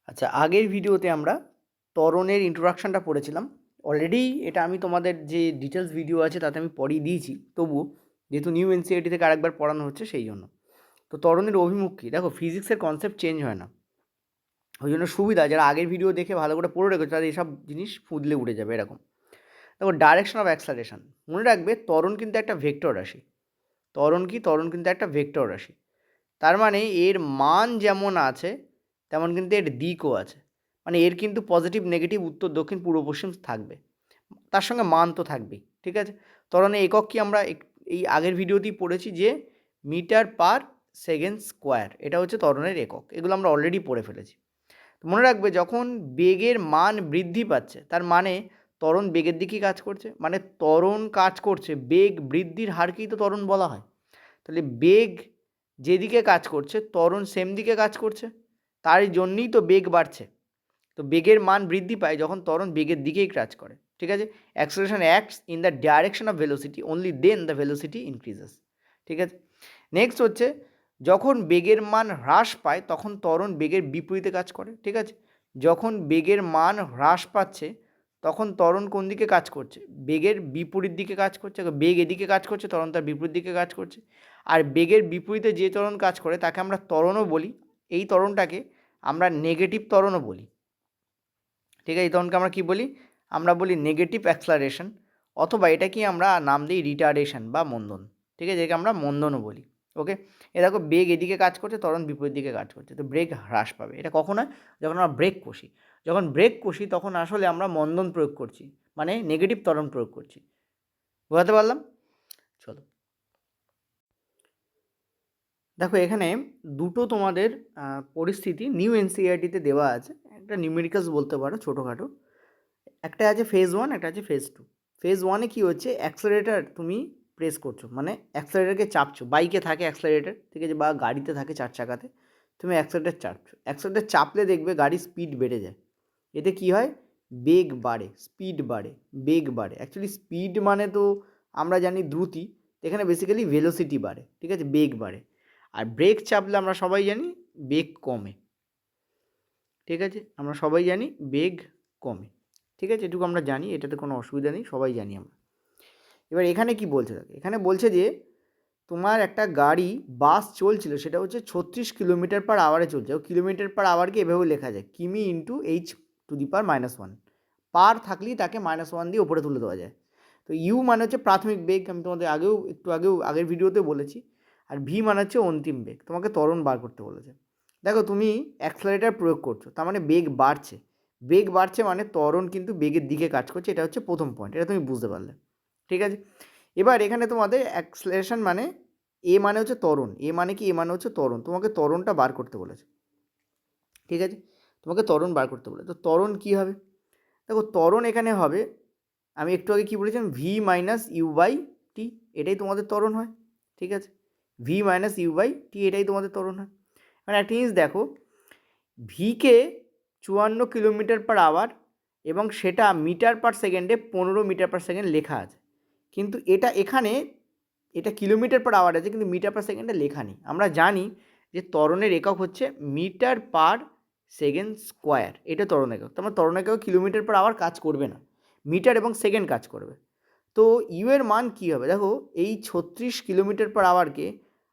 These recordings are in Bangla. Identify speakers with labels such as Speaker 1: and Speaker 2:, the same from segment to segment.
Speaker 1: আচ্ছা, আগের ভিডিওতে আমরা ত্বরণের ইন্ট্রোডাকশনটা পড়েছিলাম। অলরেডি এটা আমি তোমাদের যে ডিটেলস ভিডিও আছে তাতে আমি পড়িয়ে দিয়েছি, তবুও যেহেতু নিউ এনসিইআরটি থেকে আরেকবার পড়ানো হচ্ছে সেই জন্য। তো ত্বরণের অভিমুখ কী? দেখো, ফিজিক্সের কনসেপ্ট চেঞ্জ হয় না, ওই জন্য সুবিধা যারা আগের ভিডিও দেখে ভালো করে পড়ে রেখেছে তাদের এইসব জিনিস ফুদলে উঠে যাবে এরকম। দেখো, ডাইরেকশন অফ অ্যাক্সেলারেশন মনে রাখবে, ত্বরণ কিন্তু একটা ভেক্টর রাশি। ত্বরণ কি? ত্বরণ কিন্তু একটা ভেক্টর রাশি। তার মানে এর মান যেমন আছে তেমন কিন্তু এর দিকও আছে। মানে এর কিন্তু পজিটিভ নেগেটিভ উত্তর দক্ষিণ পূর্ব পশ্চিম থাকবে, তার সঙ্গে মান তো থাকবেই। ঠিক আছে, ত্বরণের একক কি আমরা এই আগের ভিডিওতেই পড়েছি যে মিটার পার সেকেন্ড স্কোয়ার, এটা হচ্ছে ত্বরণের একক। এগুলো আমরা অলরেডি পড়ে ফেলেছি। তো মনে রাখবে, যখন বেগের মান বৃদ্ধি পাচ্ছে তার মানে ত্বরণ বেগের দিকেই কাজ করছে, মানে ত্বরণ কাজ করছে বেগ বৃদ্ধির হারকেই তো ত্বরণ বলা হয়। তাহলে বেগ যেদিকে কাজ করছে ত্বরণ সেম দিকে কাজ করছে, তার জন্যই তো বেগ বাড়ছে। তো বেগের মান বৃদ্ধি পায় যখন ত্বরণ বেগের দিকেই কাজ করে। ঠিক আছে, acceleration acts in the direction of velocity, only then the velocity increases. ঠিক আছে, নেক্সট হচ্ছে যখন বেগের মান হ্রাস পায় তখন ত্বরণ বেগের বিপরীতে কাজ করে। ঠিক আছে, যখন বেগের মান হ্রাস পাচ্ছে তখন ত্বরণ কোন দিকে কাজ করছে? বেগের বিপরীত দিকে কাজ করছে। বেগ এদিকে কাজ করছে, ত্বরণ তার বিপরীত দিকে কাজ করছে। আর বেগের বিপরীতে যে ত্বরণ কাজ করে তাকে আমরা ত্বরণও বলি। এই ত্বরণটাকে আমরা নেগেটিভ ত্বরণও বলি। ঠিক আছে, এই ত্বরণকে আমরা কী বলি? আমরা বলি নেগেটিভ অ্যাক্সেলারেশন, অথবা এটা কি আমরা নাম দিই রিটার্ডেশন বা মন্দন। ঠিক আছে, একে আমরা মন্দনও বলি। ওকে, এ দেখো, বেগ এদিকে কাজ করছে, ত্বরণ বিপরীত দিকে কাজ করছে, তো ব্রেক হ্রাস পাবে। এটা কখন হয়? যখন আমরা ব্রেক কষি। যখন ব্রেক কষি তখন আসলে আমরা মন্দন প্রয়োগ করছি, মানে নেগেটিভ ত্বরণ প্রয়োগ করছি। বোঝাতে পারলাম? চলো, দেখো এখানে দুটো তোমাদের পরিস্থিতি নিউ এনসিইআরটিতে দেওয়া আছে। একটা নিউমেরিক্যালস বলতে পারো, ছোটোখাটো। একটা আছে ফেজ ওয়ান, একটা আছে ফেজ টু। ফেজ ওয়ানে কী হচ্ছে? অ্যাক্সেলারেটার তুমি প্রেস করছো, মানে অ্যাক্সেলারেটারকে চাপছো। বাইকে থাকে অ্যাক্সেলারেটার, ঠিক আছে, বা গাড়িতে থাকে চার চাকাতে। তুমি অ্যাক্সেলারেটার চাপছো, অ্যাক্সেলারেটার চাপলে দেখবে গাড়ির স্পিড বেড়ে যায়। এতে কি হয়? বেগ বাড়ে, স্পিড বাড়ে, বেগ বাড়ে। অ্যাকচুয়ালি স্পিড মানে তো আমরা জানি দ্রুতি, এখানে বেসিক্যালি ভেলোসিটি বাড়ে। ঠিক আছে, বেগ বাড়ে। আর ব্রেক চাপলে আমরা সবাই জানি বেগ কমে। ঠিক আছে, আমরা সবাই জানি বেগ কমে। ঠিক আছে, এটুকু আমরা জানি, এটাতে কোনো অসুবিধা নেই, সবাই জানি আমরা। এবার এখানে কি বলছে? এখানে বলছে যে তোমার একটা গাড়ি বাস চলছিল, সেটা হচ্ছে 36 কিলোমিটার/আওয়ারে চলছে। ও কিলোমিটার পার আওয়ারকে এভাবেও লেখা যায়, কিমি ইন্টু h⁻⁻1। পার থাকলেই তাকে -1 দিয়ে ওপরে তুলে দেওয়া যায়। তো ইউ মানে হচ্ছে প্রাথমিক বেগ, আমি তোমাদের আগের ভিডিওতে বলেছি। আর ভি মানে হচ্ছে অন্তিম বেগ। তোমাকে ত্বরণ বার করতে বলেছে। দেখো, তুমি অ্যাক্সেলারেটার প্রয়োগ করছো, তার মানে বেগ বাড়ছে। বেগ বাড়ছে মানে ত্বরণ কিন্তু বেগের দিকে কাজ করছে, এটা হচ্ছে প্রথম পয়েন্ট, এটা তুমি বুঝতে পারলে। ঠিক আছে, এবার এখানে তোমাদের অ্যাক্সেলারেশন মানে এ মানে হচ্ছে ত্বরণ। এ মানে কি? এ মানে হচ্ছে ত্বরণ। তোমাকে ত্বরণটা বার করতে বলেছে। ঠিক আছে, তোমাকে ত্বরণ বার করতে বলে। তো ত্বরণ কী হবে? দেখো, ত্বরণ এখানে হবে, আমি একটু আগে কী বলেছিলাম, v-u/t, এটাই তোমাদের ত্বরণ হয়। ঠিক আছে, v-u/t এটাই তোমাদের ত্বরণ হয়। মানে একটা জিনিস দেখো, ভিকে 54 কিলোমিটার/আওয়ার এবং সেটা মিটার পার সেকেন্ডে 15 মিটার/সেকেন্ড লেখা আছে, কিন্তু এটা এখানে এটা কিলোমিটার/আওয়ার আছে, কিন্তু মিটার পার সেকেন্ডে লেখা নেই। আমরা জানি যে ত্বরণের একক হচ্ছে মিটার পার সেকেন্ড স্কোয়ার, এটা ত্বরণ একক। তার মানে ত্বরণ একক কিলোমিটার/আওয়ার কাজ করবে না, মিটার এবং সেকেন্ড কাজ করবে। তো ইউ এর মান কী হবে? দেখো, এই 36 কিলোমিটার/আওয়ারকে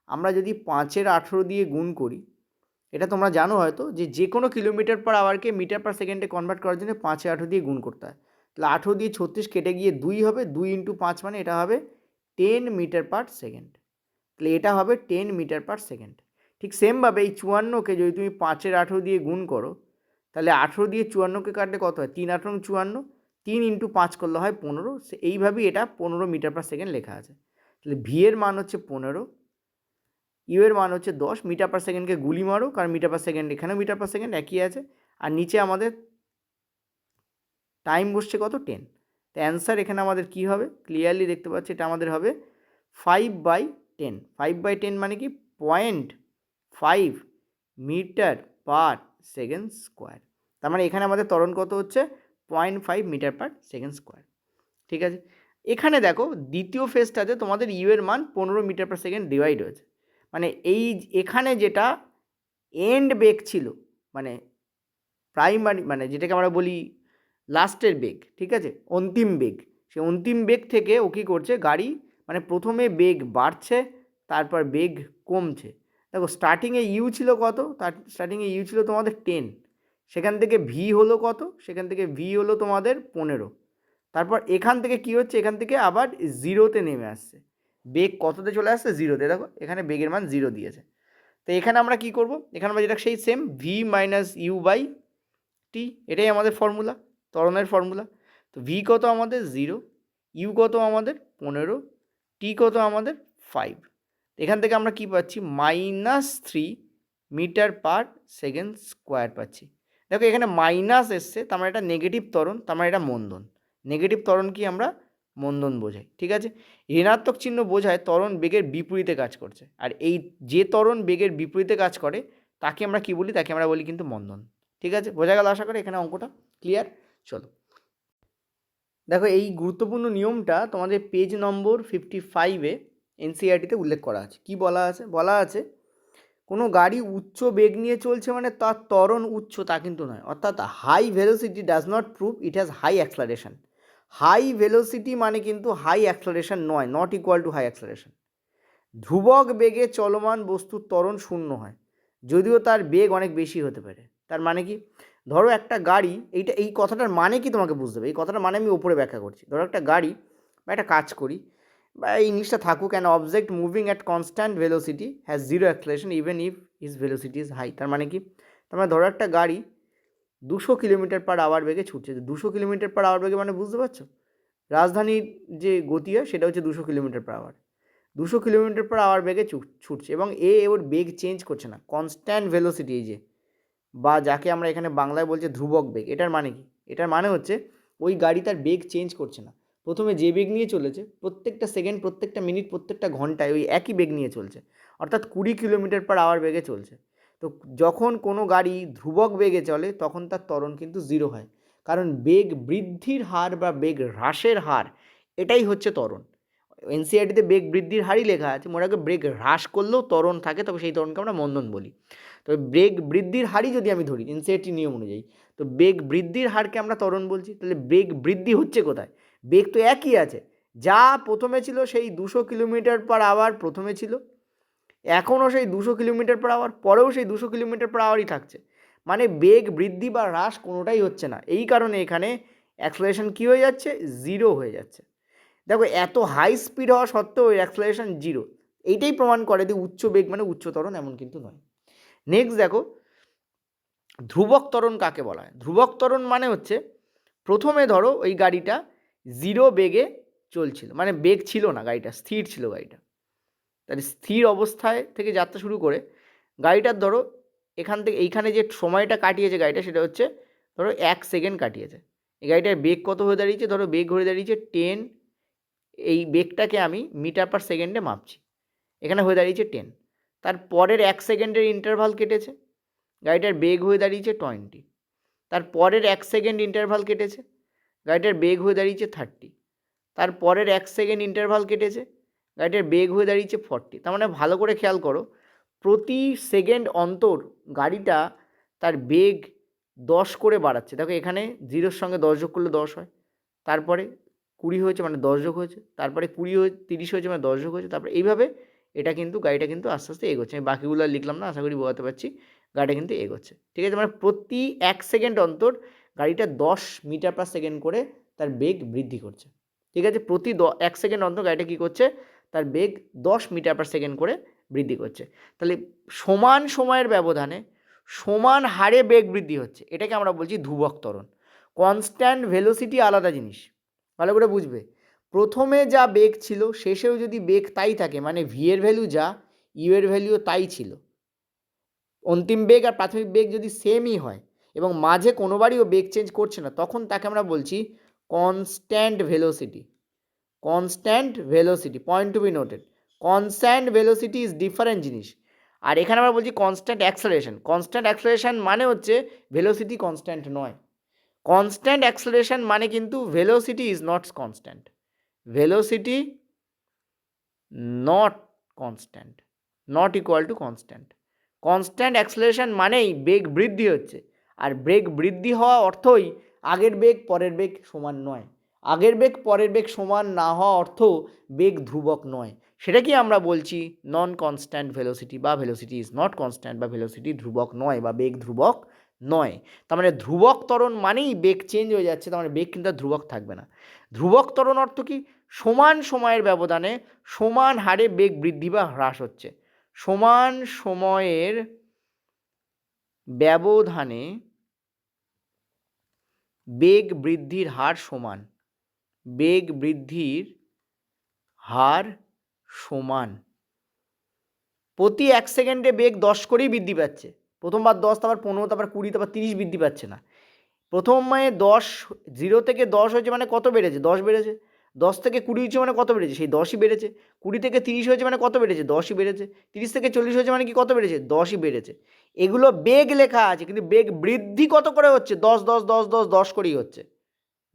Speaker 1: আমরা যদি 5-18 দিয়ে গুণ করি, এটা তোমরা জানো হয়তো যে কোনো কিলোমিটার/আওয়ারকে মিটার পার সেকেন্ডে কনভার্ট করার জন্য 5-18 দিয়ে গুণ করতে হয়। তাহলে 18 দিয়ে 36 কেটে গিয়ে 2 হবে, 2 ইন্টু 5 মানে এটা হবে 10 মিটার পার সেকেন্ড। তাহলে এটা হবে 10 মিটার পার সেকেন্ড। ঠিক সেমভাবে এই 54কে যদি তুমি 5-18 দিয়ে গুণ করো, তাহলে 18 দিয়ে 54কে কাটলে কত হয়? 3-18 54, 3 ইন্টু 5 করলে হয় 15। এইভাবেই এটা 15 মিটার পার সেকেন্ড লেখা আছে। তাহলে ভি এর মান হচ্ছে 15, ইউ এর মান হচ্ছে 10। মিটার পার সেকেন্ডকে গুলি মারো, কারণ মিটার পার সেকেন্ড এখানেও মিটার পার সেকেন্ড একই আছে। আর নিচে আমাদের টাইম বসছে কত? 10। তো অ্যান্সার এখানে আমাদের কী হবে? ক্লিয়ারলি দেখতে পাচ্ছি, এটা আমাদের হবে 5/10। 5/10 মানে কি? 0.5 মিটার পার সেকেন্ড স্কোয়ার। তার মানে এখানে আমাদের ত্বরণ কত হচ্ছে? 0.5 মিটার পার সেকেন্ড স্কোয়ার। ঠিক আছে, এখানে দেখো দ্বিতীয় ফেজটাতে তোমাদের ইউ এর মান 15 মিটার পার সেকেন্ড ডিভাইড হয়েছে। মানে এখানে যেটা এন্ড বেগ ছিল, মানে প্রাইমারি মানে যেটাকে আমরা বলি লাস্টের বেগ, ঠিক আছে, অন্তিম বেগ, সেই অন্তিম বেগ থেকে ও কী করছে, গাড়ি মানে প্রথমে বেগ বাড়ছে, তারপর বেগ কমছে। দেখো স্টার্টিংয়ে ইউ ছিল কত, তার স্টার্টিংয়ে ইউ ছিল তোমাদের 10, সেখান থেকে ভি হলো কত, সেখান থেকে ভি হলো তোমাদের 15, তারপর এখান থেকে কী হচ্ছে, এখান থেকে আবার জিরোতে নেমে আসছে, বেগ কততে চলে আসছে, জিরোতে। দেখো এখানে বেগের মান জিরো দিয়েছে। তো এখানে আমরা কী করব, এখানে আমরা যেটা সেই same V minus U by T, এটাই আমাদের ফর্মুলা, ত্বরণের ফর্মুলা। তো ভি কত আমাদের 0, ইউ কত আমাদের 15, টি কত আমাদের 5। এখান থেকে আমরা কি পাচ্ছি, -3 মিটার পার সেকেন্ড স্কোয়ার পাচ্ছি। দেখো এখানে মাইনাস এসছে, তার মানে এটা নেগেটিভ ত্বরণ, তার মানে এটা মন্দন। নেগেটিভ ত্বরণ কি আমরা মন্দন বোঝাই, ঠিক আছে। ঋণাত্মক চিহ্ন বোঝায় ত্বরণ বেগের বিপরীতে কাজ করছে, আর এই যে ত্বরণ বেগের বিপরীতে কাজ করে তাকে আমরা কি বলি, তাকে আমরা বলি কিন্তু মন্দন। ঠিক আছে, বোঝা গেল আশা করি, এখানে অঙ্কটা ক্লিয়ার। চলো দেখো এই গুরুত্বপূর্ণ নিয়মটা তোমাদের পেজ নম্বর 55-এ এনসিইআরটিতে উল্লেখ করা আছে। কি বলা আছে, বলা আছে কোনো গাড়ি উচ্চ বেগ নিয়ে চলছে মানে তার ত্বরণ উচ্চ তা কিন্তু নয়, অর্থাৎ high velocity does not prove it has high acceleration. High velocity মানে কিন্তু হাই অ্যাক্সলারেশন নয়, not equal to high acceleration. ধ্রুবক বেগে চলমান বস্তুর ত্বরণ শূন্য হয়, যদিও তার বেগ অনেক বেশি হতে পারে। তার মানে কি, ধরো একটা গাড়ি, এই কথাটার মানে কি তোমাকে বুঝতে হবে, এই কথাটার মানে আমি ওপরে ব্যাখ্যা করছি। ধরো একটা গাড়ি বা একটা কাজ করি, বা এই জিনিসটা থাকুক, an object moving at constant velocity has zero acceleration even if is velocity is high. তার মানে কি, তার মানে ধরো একটা গাড়ি 200 কিলোমিটার পার আওয়ার বেগে ছুটছে। 200 কিলোমিটার পার আওয়ার বেগে মানে বুঝতে পারছো, রাজধানীর যে গতি হয় সেটা হচ্ছে 200 kilometre per hour. 200 kilometre per hour বেগে ছুটছে এবং ওর বেগ চেঞ্জ করছে না, কনস্ট্যান্ট ভেলোসিটি, এই যে, বা যাকে আমরা এখানে বাংলায় বলছি ধ্রুবক বেগ। এটার মানে কি, এটার মানে হচ্ছে ওই গাড়ি তার বেগ চেঞ্জ করছে না, প্রথমে যে বেগ নিয়ে চলেছে প্রত্যেকটা সেকেন্ড, প্রত্যেকটা মিনিট, প্রত্যেকটা ঘন্টায় ওই একই বেগ নিয়ে চলছে, অর্থাৎ 20 কিলোমিটার পার আওয়ার বেগে চলছে। তো যখন কোনো গাড়ি ধ্রুবক বেগে চলে তখন তার ত্বরণ কিন্তু জিরো হয়, কারণ বেগ বৃদ্ধির হার বা বেগ হ্রাসের হার, এটাই হচ্ছে ত্বরণ। এনসিইআরটিতে বেগ বৃদ্ধির হারই লেখা আছে, মনে রাখবে বেগ হ্রাস করলেও ত্বরণ থাকে, তবে সেই ত্বরণকে আমরা মন্দন বলি। তবে বেগ বৃদ্ধির হারই যদি আমি ধরি এনসিইআরটি নিয়ম অনুযায়ী, তো বেগ বৃদ্ধির হারকে আমরা ত্বরণ বলছি। তাহলে বেগ বৃদ্ধি হচ্ছে কোথায়, বেগ তো একই আছে, যা প্রথমে ছিল সেই 200 কিলোমিটার পার আওয়ার প্রথমে ছিল, এখনও সেই 200 কিলোমিটার পার আওয়ার, পরেও সেই 200 কিলোমিটার পার আওয়ারই থাকছে। মানে বেগ বৃদ্ধি বা হ্রাস কোনোটাই হচ্ছে না, এই কারণে এখানে অ্যাক্সেলারেশন কী হয়ে যাচ্ছে, জিরো হয়ে যাচ্ছে। দেখো এত হাই স্পিড হওয়া সত্ত্বেও অ্যাক্সেলারেশন জিরো, এইটাই প্রমাণ করে যে উচ্চ বেগ মানে উচ্চ ত্বরণ, এমন কিন্তু নয়। নেক্সট দেখো, ধ্রুবক ত্বরণ কাকে বলা হয়। ধ্রুবক ত্বরণ মানে হচ্ছে প্রথমে ধরো ওই গাড়িটা জিরো বেগে চলছিল, মানে বেগ ছিল না, গাড়িটা স্থির ছিল, গাড়িটা তাহলে স্থির অবস্থায় থেকে যাত্রা শুরু করে গাড়িটার ধরো এখান থেকে এইখানে যে সময়টা কাটিয়েছে গাড়িটা, সেটা হচ্ছে ধরো 1 সেকেন্ড কাটিয়েছে। এই গাড়িটার বেগ কত হয়ে দাঁড়িয়েছে, ধরো বেগ হয়ে দাঁড়িয়েছে 10, এই বেগটাকে আমি মিটার পার সেকেন্ডে মাপছি, এখানে হয়ে দাঁড়িয়েছে 10। তার পরের 1 সেকেন্ডের ইন্টারভাল কেটেছে, গাড়িটার বেগ হয়ে দাঁড়িয়েছে 20। তার পরের 1 সেকেন্ড ইন্টারভাল কেটেছে, গাড়িটার বেগ হয়ে দাঁড়িয়েছে 30। তার পরের 1 সেকেন্ড ইন্টারভাল কেটেছে, গাড়িটার বেগ হয়ে দাঁড়িয়েছে 40। তার মানে ভালো করে খেয়াল করো, প্রতি সেকেন্ড অন্তর গাড়িটা তার বেগ 10 করে বাড়াচ্ছে। দেখো এখানে 0-র সঙ্গে 10 যোগ করলে 10 হয়, তারপরে 20 হয়েছে মানে 10 যোগ হয়েছে, তারপরে 30 হয়েছে মানে 10 যোগ হয়েছে, তারপরে এইভাবে এটা কিন্তু গাড়িটা কিন্তু আস্তে আস্তে এগোচ্ছে। আমি বাকিগুলো আর লিখলাম না, আশা করি বোঝাতে পারছি। গাড়িটা কিন্তু এগোচ্ছে, ঠিক আছে। মানে প্রতি 1 সেকেন্ড অন্তর গাড়িটা 10 মিটার পার সেকেন্ড করে তার বেগ বৃদ্ধি করছে, ঠিক আছে। প্রতি 1 সেকেন্ড অন্তর গাড়িটা কী করছে, তার বেগ 10 মিটার পার সেকেন্ড করে বৃদ্ধি করছে। তাহলে সমান সময়ের ব্যবধানে সমান হারে বেগ বৃদ্ধি হচ্ছে, এটাকে আমরা বলছি ধ্রুবক ত্বরণ। কনস্ট্যান্ট ভেলোসিটি আলাদা জিনিস, ভালো করে বুঝবে। প্রথমে যা বেগ ছিল শেষেও যদি বেগ তাই থাকে, মানে ভি এর ভ্যালু যা, ইউ এর ভ্যালুও তাই ছিল, অন্তিম বেগ আর প্রাথমিক বেগ যদি সেমই হয় এবং মাঝে কোনোবারইও বেগ চেঞ্জ করছে না, তখন তাকে আমরা বলছি constant velocity. Constant velocity, point to be noted, constant velocity is different জিনিস। আর এখানে আমরা বলছি কনস্ট্যান্ট অ্যাক্সেলারেশন। কনস্ট্যান্ট অ্যাক্সেলারেশন মানে হচ্ছে ভেলোসিটি কনস্ট্যান্ট নয়। কনস্ট্যান্ট অ্যাক্সেলারেশন মানে কিন্তু velocity is not constant, velocity not constant, not equal to constant. Constant acceleration মানেই বেগ বৃদ্ধি হচ্ছে, আর বেগ বৃদ্ধি হওয়া অর্থই আগের বেগ পরের বেগ সমান নয়। আগের বেগ পরের বেগ সমান না হওয়া অর্থ বেগ ধ্রুবক নয়। সেটা কি আমরা বলছি নন কনস্ট্যান্ট ভেলোসিটি, বা ভেলোসিটি ইজ নট কনস্ট্যান্ট, বা ভেলোসিটি ধ্রুবক নয়, বা বেগ ধ্রুবক নয়। তার মানে ধ্রুবক ত্বরণ মানেই বেগ চেঞ্জ হয়ে যাচ্ছে, তার মানে বেগ কিন্তু আর ধ্রুবক থাকবে না। ধ্রুবক ত্বরণ অর্থ কি? সমান সময়ের ব্যবধানে সমান হারে বেগ বৃদ্ধি বা হ্রাস হচ্ছে। সমান সময়ের ব্যবধানে বেগ বৃদ্ধির হার সমান, বেগ বৃদ্ধির হার সমান। প্রতি 1 সেকেন্ডে বেগ 10 করেই বৃদ্ধি পাচ্ছে। প্রথমবার 10, তারপর 15, তারপর 20, তারপর 30 বৃদ্ধি পাচ্ছে না। প্রথমে 10, 0 থেকে 10 হয়েছে মানে কত বেড়েছে? 10 বেড়েছে। 10 থেকে 20 হয়েছে মানে কত বেড়েছে? সেই 10ই বেড়েছে। 20 থেকে 30 হয়েছে মানে কত বেড়েছে? 10ই বেড়েছে। 30 থেকে 40 হয়েছে মানে কি কত বেড়েছে? 10ই বেড়েছে। এগুলো বেগ লেখা আছে, কিন্তু বেগ বৃদ্ধি কত করে হচ্ছে? 10, 10, 10, 10, 10 করেই হচ্ছে।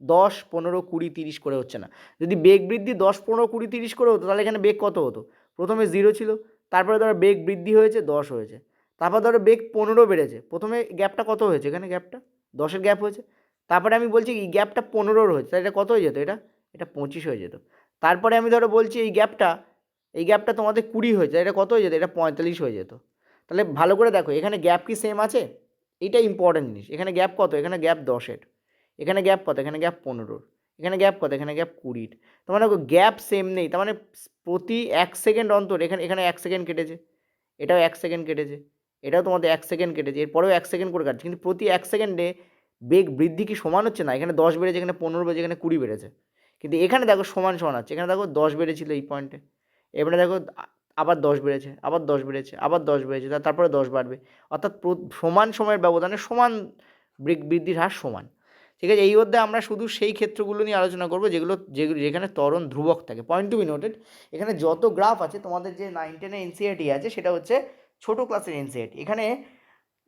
Speaker 1: 10, 15, 20, 30 করে হচ্ছে না। যদি বেগ বৃদ্ধি 10, 15, 20, 30 করে হতো, তাহলে এখানে বেগ কত হতো? প্রথমে 0 ছিল, তারপরে ধরো বেগ বৃদ্ধি হয়েছে 10 হয়েছে, তারপর ধরো বেগ 15 বেড়েছে। প্রথমে গ্যাপটা কত হয়েছে? এখানে গ্যাপটা 10-এর গ্যাপ হয়েছে। তারপরে আমি বলছি এই গ্যাপটা 15-র হয়েছে, তাহলে এটা কত হয়ে যেত? এটা 25 হয়ে যেত। তারপরে আমি ধরো বলছি এই গ্যাপটা তোমাদের 20 হয়েছে, এটা কত হয়ে যেত? এটা 45 হয়ে যেত। তাহলে ভালো করে দেখো, এখানে গ্যাপ কি সেম আছে? এইটা ইম্পর্টেন্ট জিনিস। এখানে গ্যাপ কত? এখানে গ্যাপ 10-এর। এখানে গ্যাপ কত? এখানে গ্যাপ 15-র। এখানে গ্যাপ কত? এখানে গ্যাপ 20-র। তার মানে গ্যাপ সেম নেই। তার মানে প্রতি 1 সেকেন্ড অন্তর এখানে এখানে 1 সেকেন্ড কেটেছে, এটাও 1 সেকেন্ড কেটেছে, এটাও তোমাদের 1 সেকেন্ড কেটেছে, এরপরেও 1 সেকেন্ড করে কাটছে। কিন্তু প্রতি 1 সেকেন্ডে বেগ বৃদ্ধি কি সমান হচ্ছে না? এখানে 10 বেড়েছে, এখানে 15 বেড়েছে, এখানে 20 বেড়েছে। কিন্তু এখানে দেখো সমান সমান আছে। এখানে দেখো 10 বেড়েছিল এই পয়েন্টে, এবারে দেখো আবার 10 বেড়েছে, আবার 10 বেড়েছে, আবার 10 বেড়েছে, তারপরে 10 বাড়বে। অর্থাৎ সমান সময়ের ব্যবধানে সমান বেগ বৃদ্ধির হার সমান। ঠিক আছে, এই অধ্যায়ে আমরা শুধু সেই ক্ষেত্রগুলো নিয়ে আলোচনা করবো যেখানে ত্বরণ ধ্রুবক থাকে। পয়েন্ট টু বি নোটেড, এখানে যত গ্রাফ আছে তোমাদের যে 9-10 এনসিইআরটি আছে, সেটা হচ্ছে ছোটো ক্লাসের এনসিইআরটি। এখানে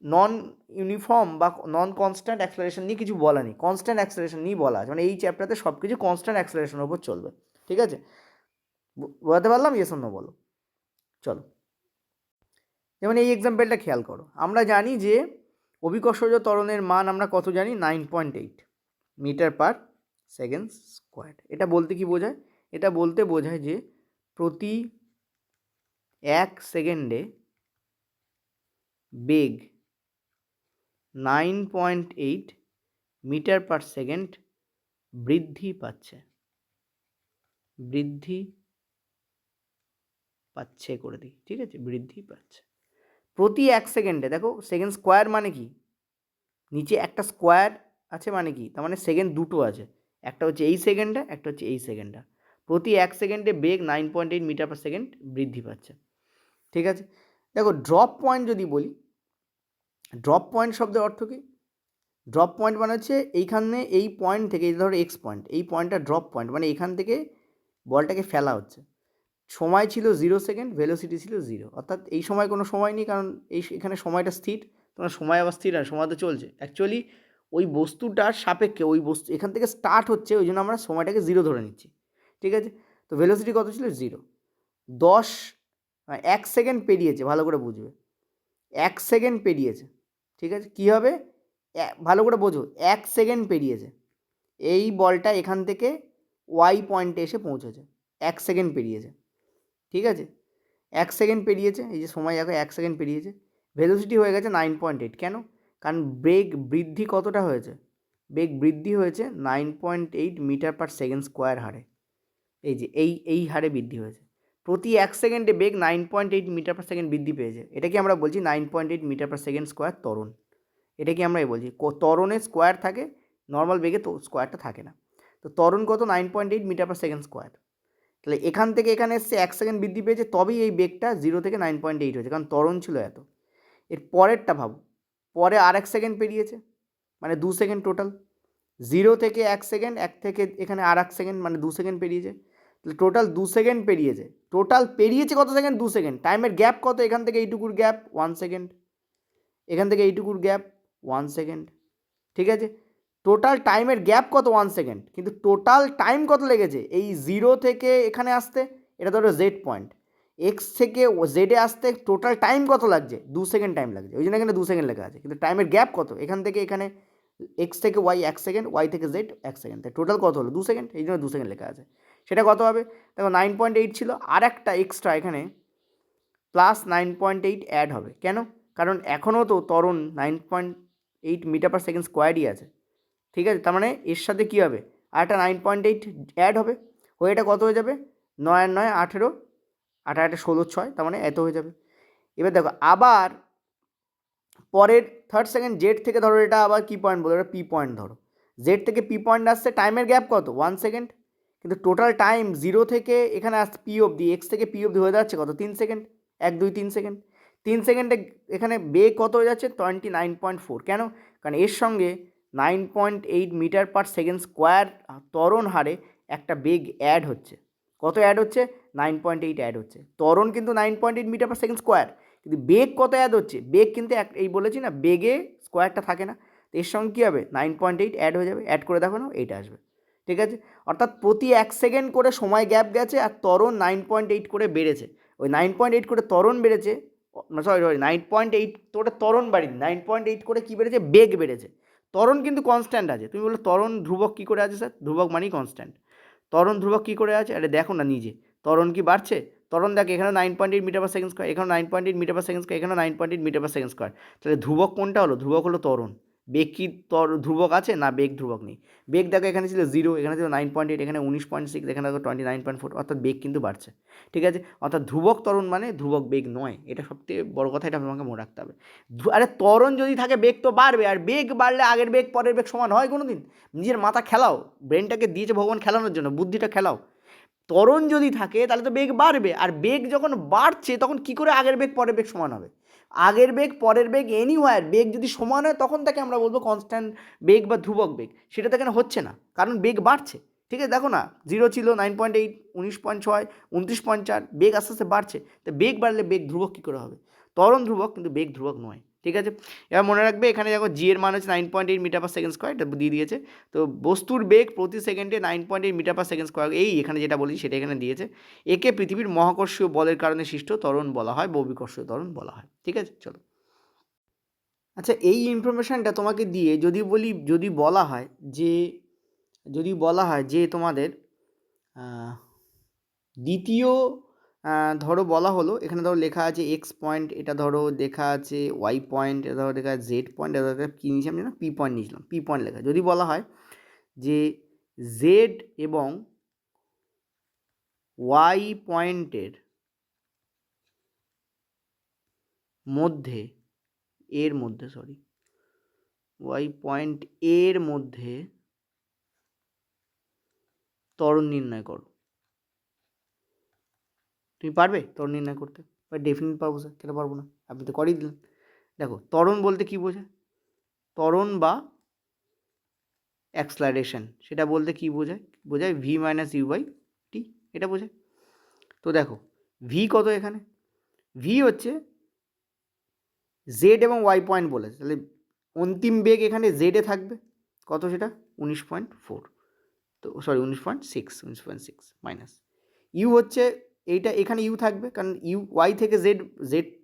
Speaker 1: নন ইউনিফর্ম বা নন কনস্ট্যান্ট অ্যাক্সেলারেশন নিয়ে কিছু বলা নেই, কনস্ট্যান্ট অ্যাক্সেলারেশন নিয়ে বলা আছে। মানে এই চ্যাপ্টারতে সব কিছু কনস্ট্যান্ট অ্যাক্সেলারেশনের উপর চলবে। ঠিক আছে, বোঝাতে পারলাম? ইয়েস অর নো বলো। চলো, যেমন এই এক্সাম্পলটা খেয়াল করো। আমরা জানি যে অভিকর্ষজ ত্বরণের মান আমরা কত জানি? 9.8 মিটার পার সেকেন্ড স্কোয়ার। এটা বলতে কি বোঝায়? এটা বলতে বোঝায় যে প্রতি 1 সেকেন্ডে বেগ 9.8 মিটার পার সেকেন্ড বৃদ্ধি পাচ্ছে করে দিই। ঠিক আছে, বৃদ্ধি পাচ্ছে প্রতি 1 সেকেন্ডে। দেখো সেকেন্ড স্কোয়ার মানে কি? নিচে একটা স্কোয়ার আছে মানে কি? তার মানে সেকেন্ড দুটো আছে, একটা হচ্ছে এই সেকেন্ডটা, একটা হচ্ছে এই সেকেন্ডটা। প্রতি 1 সেকেন্ডে বেগ 9.8 মিটার পার সেকেন্ড বৃদ্ধি পাচ্ছে। ঠিক আছে, দেখো ড্রপ পয়েন্ট যদি বলি, ড্রপ পয়েন্ট শব্দের অর্থ কি? ড্রপ পয়েন্ট মানে হচ্ছে এইখানে এই পয়েন্ট থেকে, এই ধরো এক্স পয়েন্ট, এই পয়েন্টটা ড্রপ পয়েন্ট, মানে এখান থেকে বলটাকে ফেলা হচ্ছে। সময় ছিল 0 সেকেন্ড, ভেলোসিটি ছিল 0, অর্থাৎ এই সময় কোনো সময় নেই, কারণ এখানে সময়টা স্থির। তোমার সময় আবার স্থির, আর সময় তো চলছে। অ্যাকচুয়ালি ওই বস্তুটার সাপেক্ষে ওই বস্তু এখান থেকে স্টার্ট হচ্ছে, ওই জন্য আমরা সময়টাকে 0 ধরে নিচ্ছি। ঠিক আছে, তো ভেলোসিটি কত ছিল? 0। 1 সেকেন্ড পেরিয়েছে, ভালো করে বুঝবে। 1 সেকেন্ড পেরিয়েছে। ঠিক আছে, কী হবে? ভালো করে বোঝো, 1 সেকেন্ড পেরিয়েছে। এই বলটা এখান থেকে ওয়াই পয়েন্টে এসে পৌঁছেছে, 1 সেকেন্ড পেরিয়েছে। ঠিক আছে, 1 সেকেন্ড পেরিয়েছে, এই যে সময় দেখো 1 সেকেন্ড পেরিয়েছে। ভেলোসিটি হয়ে গেছে 9.8। কেন? কারণ বেগ বৃদ্ধি কতটা হয়েছে? বেগ বৃদ্ধি হয়েছে 9.8 মিটার পার সেকেন্ড স্কোয়ার হারে। এই যে এই হারে বৃদ্ধি হয়েছে। প্রতি 1 সেকেন্ডে বেগ 9.8 মিটার পার সেকেন্ড বৃদ্ধি পেয়েছে। এটাকে আমরা বলছি 9.8 মিটার পার সেকেন্ড স্কোয়ার ত্বরণ। এটাকে আমরা বলছি ত্বরণে স্কোয়ার থাকে, নর্মাল বেগে তো স্কোয়ারটা থাকে না। তো ত্বরণ কত? 9.8 মিটার পার সেকেন্ড স্কোয়ার। তাহলে এখান থেকে এখানে এসছে 1 সেকেন্ড বৃদ্ধি পেয়েছে, তবেই এই বেগটা 0 থেকে 9.8 হয়েছে, কারণ ত্বরণ ছিল এত। এর পরেরটা ভাবো, পরে আর 1 সেকেন্ড পেরিয়েছে, মানে 2 সেকেন্ড টোটাল। 0 থেকে 1 সেকেন্ড, 1 থেকে এখানে আর 1 সেকেন্ড, মানে 2 সেকেন্ড পেরিয়েছে। তাহলে টোটাল 2 সেকেন্ড পেরিয়েছে। টোটাল পেরিয়েছে কত সেকেন্ড? 2 সেকেন্ড। টাইমের গ্যাপ কত? এখান থেকে এইটুকুর গ্যাপ 1 সেকেন্ড, এখান থেকে এইটুকুর গ্যাপ 1 সেকেন্ড। ঠিক আছে, টোটাল টাইমের গ্যাপ কত? 1 সেকেন্ড। কিন্তু টোটাল টাইম কত লেগেছে এই 0 থেকে এখানে আসতে? এটা ধরো জেড পয়েন্ট, এক্স থেকে জেডে আসতে টোটাল টাইম কত লাগছে, 2 সেকেন্ড টাইম লাগছে, ওই জন্য এখানে 2 সেকেন্ড লেখা আছে। কিন্তু টাইমের গ্যাপ কত, এখান থেকে এখানে এক্স থেকে ওয়াই 1 সেকেন্ড, ওয়াই থেকে জেড 1 সেকেন্ড, তাই টোটাল কত হলো 2 সেকেন্ড, এই জন্য 2 সেকেন্ড লেখা আছে। সেটা কত হবে দেখো, 9.8 ছিল, আর একটা এক্সট্রা এখানে প্লাস 9.8 অ্যাড হবে। কেন, কারণ এখনও তো ত্বরণ 9.8 মিটার পার সেকেন্ড স্কোয়ারই আছে, ঠিক আছে। তার মানে এর সাথে কী হবে, আর একটা 9.8 অ্যাড হবে, হয়ে এটা কত হয়ে যাবে, 9 আর 9 18, 8 16 6, তার মানে এত হয়ে যাবে। এবার দেখো আবার পরের থার্ড সেকেন্ড জেড থেকে ধরো, এটা আবার কি পয়েন্ট বলো, এটা পি পয়েন্ট ধরো, জেড থেকে পি পয়েন্ট আসছে, টাইমের গ্যাপ কত 1 সেকেন্ড, কিন্তু টোটাল টাইম 0 থেকে এখানে আসছে পি অবধি, এক্স থেকে পি অবধি হয়ে যাচ্ছে কত 3 সেকেন্ড, 1 2 3 সেকেন্ড, 3 সেকেন্ডে এখানে বেগ কত হয়ে যাচ্ছে 29.4। কেন, কারণ এর সঙ্গে 9.8 মিটার পার সেকেন্ড স্কোয়ার ত্বরণ হারে একটা বেগ অ্যাড হচ্ছে। কত অ্যাড হচ্ছে, 9.8 অ্যাড হচ্ছে। ত্বরণ কিন্তু 9.8 মিটার পার সেকেন্ড স্কোয়ার, কিন্তু বেগ কত অ্যাড হচ্ছে, বেগ কিন্তু এই বলেছি না, বেগে স্কোয়ারটা থাকে না, তো এর সঙ্গে কী হবে 9.8 অ্যাড হয়ে যাবে, অ্যাড করে দেখো না এইটা আসবে, ঠিক আছে। অর্থাৎ প্রতি 1 সেকেন্ড করে সময় গ্যাপ গেছে, আর ত্বরণ 9.8 করে বেড়েছে। ওই 9.8 করে ত্বরণ বেড়েছে, সরি 9.8 করে ত্বরণ বাড়িনি, 9.8 করে কী বেড়েছে, বেগ বেড়েছে। ত্বরণ কিন্তু কনস্ট্যান্ট আছে। তুমি বলো ত্বরণ ধ্রুবক কী করে আছে স্যার, ধ্রুবক মানেই কনস্ট্যান্ট। ত্বরণ ধ্রুবক কী করে আছে, আরে দেখো না নিজে, ত্বরণ কি বাড়ছে, ত্বরণ দেখ এখানে 9.8 মিটার পার সেকেন্ড স্কোয়ার, এখানে 9.8 মিটার পার সেকেন্ড স্কোয়ার, এখানে 9.8 মিটার পার সেকেন্ড স্কোয়ার, তাহলে ধ্রুবক কোনটা হলো, ধ্রুবক হলো ত্বরণ। বেগ কি ধ্রুবক আছে না, বেগ ধ্রুবক নেই। বেগ দেখো এখানে ছিল 0, এখানে ছিল 9.8, এখানে 19.6, এখানে দেখো 29.4, অর্থাৎ বেগ কিন্তু বাড়ছে, ঠিক আছে। অর্থাৎ ধ্রুবক ত্বরণ মানে ধ্রুবক বেগ নয়, এটা সবথেকে বড় কথা, এটা তোমাকে মনে রাখতে হবে। আরে ত্বরণ যদি থাকে বেগ তো বাড়বে, আর বেগ বাড়লে আগের বেগ পরের বেগ সমান হয় কোনো দিন, নিজের মাথা খেলাও, ব্রেনটাকে দিয়েছে ভগবান খেলানোর জন্য, বুদ্ধিটা খেলাও। ত্বরণ যদি থাকে তাহলে তো বেগ বাড়বে, আর বেগ যখন বাড়ছে তখন কি করে আগের বেগ পরের বেগ সমান হবে, আগের বেগ পরের বেগ এনিওয়ার বেগ যদি সমান হয় তখন তাকে আমরা বলবো কনস্ট্যান্ট বেগ বা ধ্রুবক বেগ, সেটা তো এখানে হচ্ছে না, কারণ বেগ বাড়ছে, ঠিক আছে। দেখো না 0 ছিল, 9.8, 19.6, 29.4, বেগ আস্তে আস্তে বাড়ছে, তো বেগ বাড়লে বেগ ধ্রুবক কী করে হবে, ত্বরণ ধ্রুবক কিন্তু বেগ ধ্রুবক নয়, ঠিক আছে। এবার মনে রাখবে এখানে দেখো জি এর মান হচ্ছে 9.8 মিটার পার সেকেন্ড স্কোয়ার, এটা দিয়ে দিয়েছে। তো বস্তুর বেগ প্রতি সেকেন্ডে 9.8 মিটার পার সেকেন্ড স্কোয়ার, এই এখানে যেটা বলি সেটা এখানে দিয়েছে। একে পৃথিবীর মহাকর্ষীয় বলের কারণে সৃষ্ট ত্বরণ বলা হয়, বহিঃকর্ষীয় ত্বরণ বলা হয়, ঠিক আছে। চলো, আচ্ছা এই ইনফরমেশানটা তোমাকে দিয়ে যদি বলা হয় যে, তোমাদের দ্বিতীয় ধরো বলা হলো, এখানে ধরো লেখা আছে এক্স পয়েন্ট, এটা ধরো লেখা আছে ওয়াই পয়েন্ট, এটা ধরো লেখা আছে জেড পয়েন্ট, এটা ধরো কী নিয়েছিলাম না, পি পয়েন্ট নিয়েছিলাম, পি পয়েন্ট লেখা। যদি বলা হয় যে জেড এবং ওয়াই পয়েন্টের মধ্যে, ওয়াই পয়েন্ট এর মধ্যে ত্বরণ নির্ণয় করো, তুমি পারবে ত্বরণ নির্ণয় করতে? বা ডেফিনিট পারবো স্যার, কেন পারবো না, আপনি তো করেই দিলেন। দেখো ত্বরণ বলতে কী বোঝায়, ত্বরণ বা অ্যাক্সলারেশন, সেটা বলতে কী বোঝায় ভি মাইনাস ইউ বাই টি, এটা বোঝায়। তো দেখো ভি কত এখানে, ভি হচ্ছে জেড এবং ওয়াই পয়েন্ট বলেছে, তাহলে অন্তিম বেগ এখানে জেডে থাকবে কত, সেটা 19.4, তো সরি 19.6 মাইনাস ইউ হচ্ছে এইটা, এখানে ইউ থাকবে, কারণ ইউ ওয়াই থেকে জেড,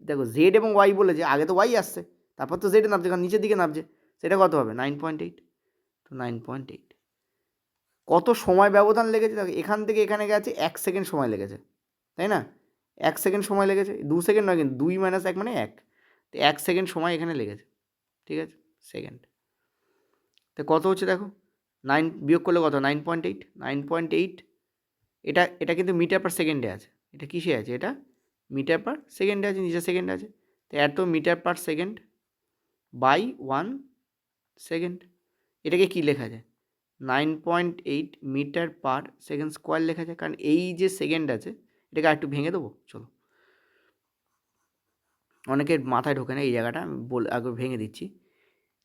Speaker 1: দেখো জেড এবং ওয়াই বলেছে, আগে তো ওয়াই আসছে, তারপর তো জেডে নামছে, কারণ নিচের দিকে নামছে, সেটা কত হবে 9.8, তো 9.8। কত সময় ব্যবধান লেগেছে দেখো, এখান থেকে এখানে গেছে 1 সেকেন্ড সময় লেগেছে, তাই না, 1 সেকেন্ড সময় লেগেছে, 2 সেকেন্ড নয় কিন্তু, 2 - 1 মানে 1, তো 1 সেকেন্ড সময় এখানে লেগেছে, ঠিক আছে, সেকেন্ড। তো কত হচ্ছে দেখো, 9 বিয়োগ করলে কত, 9.8, 9.8, এটা কিন্তু মিটার পার সেকেন্ডে আছে, এটা কিসে আছে, এটা মিটার পার সেকেন্ডে আছে, নিচে সেকেন্ড আছে, তো এত metre per second by 1 second, এটাকে কী লেখা যায়, 9.8 মিটার পার সেকেন্ড স্কোয়ার লেখা যায়, কারণ এই যে সেকেন্ড আছে এটাকে আর একটু ভেঙে দেবো, চলো, অনেকের মাথায় ঢোকে না এই জায়গাটা, আমি আগে ভেঙে দিচ্ছি।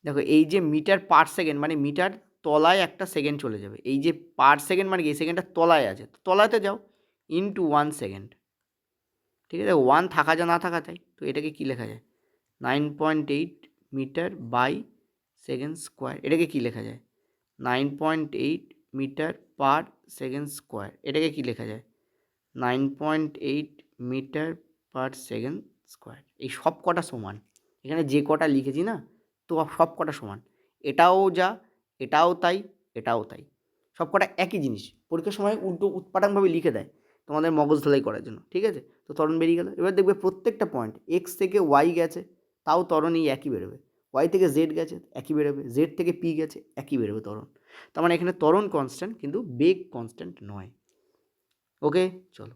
Speaker 1: দেখো এই যে মিটার পার সেকেন্ড মানে মিটার তলায় একটা সেকেন্ড চলে যাবে, এই যে পার সেকেন্ড মানে কি, এই সেকেন্ডটা তলায় আছে, তলাতে যাও, ইনটু 1 সেকেন্ড, ঠিক আছে, 1 থাকা যা না থাকা তাই, তো এটাকে কী লেখা যায়, 9.8 মিটার বাই সেকেন্ড স্কোয়ার, এটাকে কী লেখা যায়, 9.8 মিটার পার সেকেন্ড স্কোয়ার, এটাকে কী লেখা যায়, 9.8 মিটার পার সেকেন্ড স্কোয়ার। এই সব কটা সমান, এখানে যে কটা লিখেছি না, তো সব কটা সমান, এটাও যা, এটাও তাই, এটাও তাই, সব কটা একই জিনিস। পরীক্ষার সময় উল্টো উৎপাটাংভাবে লিখে দেয় তোমাদের মগজ ধোলাই করার জন্য, ঠিক আছে? তো ত্বরণ বেরিয়ে গেল। এবার দেখবে প্রত্যেকটা পয়েন্ট, এক্স থেকে ওয়াই গেছে, তাও ত্বরণ এই একই বেরোবে। ওয়াই থেকে জেড গেছে, একই বেরোবে। জেড থেকে পি গেছে, একই বেরোবে ত্বরণ। তার মানে এখানে ত্বরণ কনস্ট্যান্ট, কিন্তু বেগ কনস্ট্যান্ট নয়। ওকে, চলো।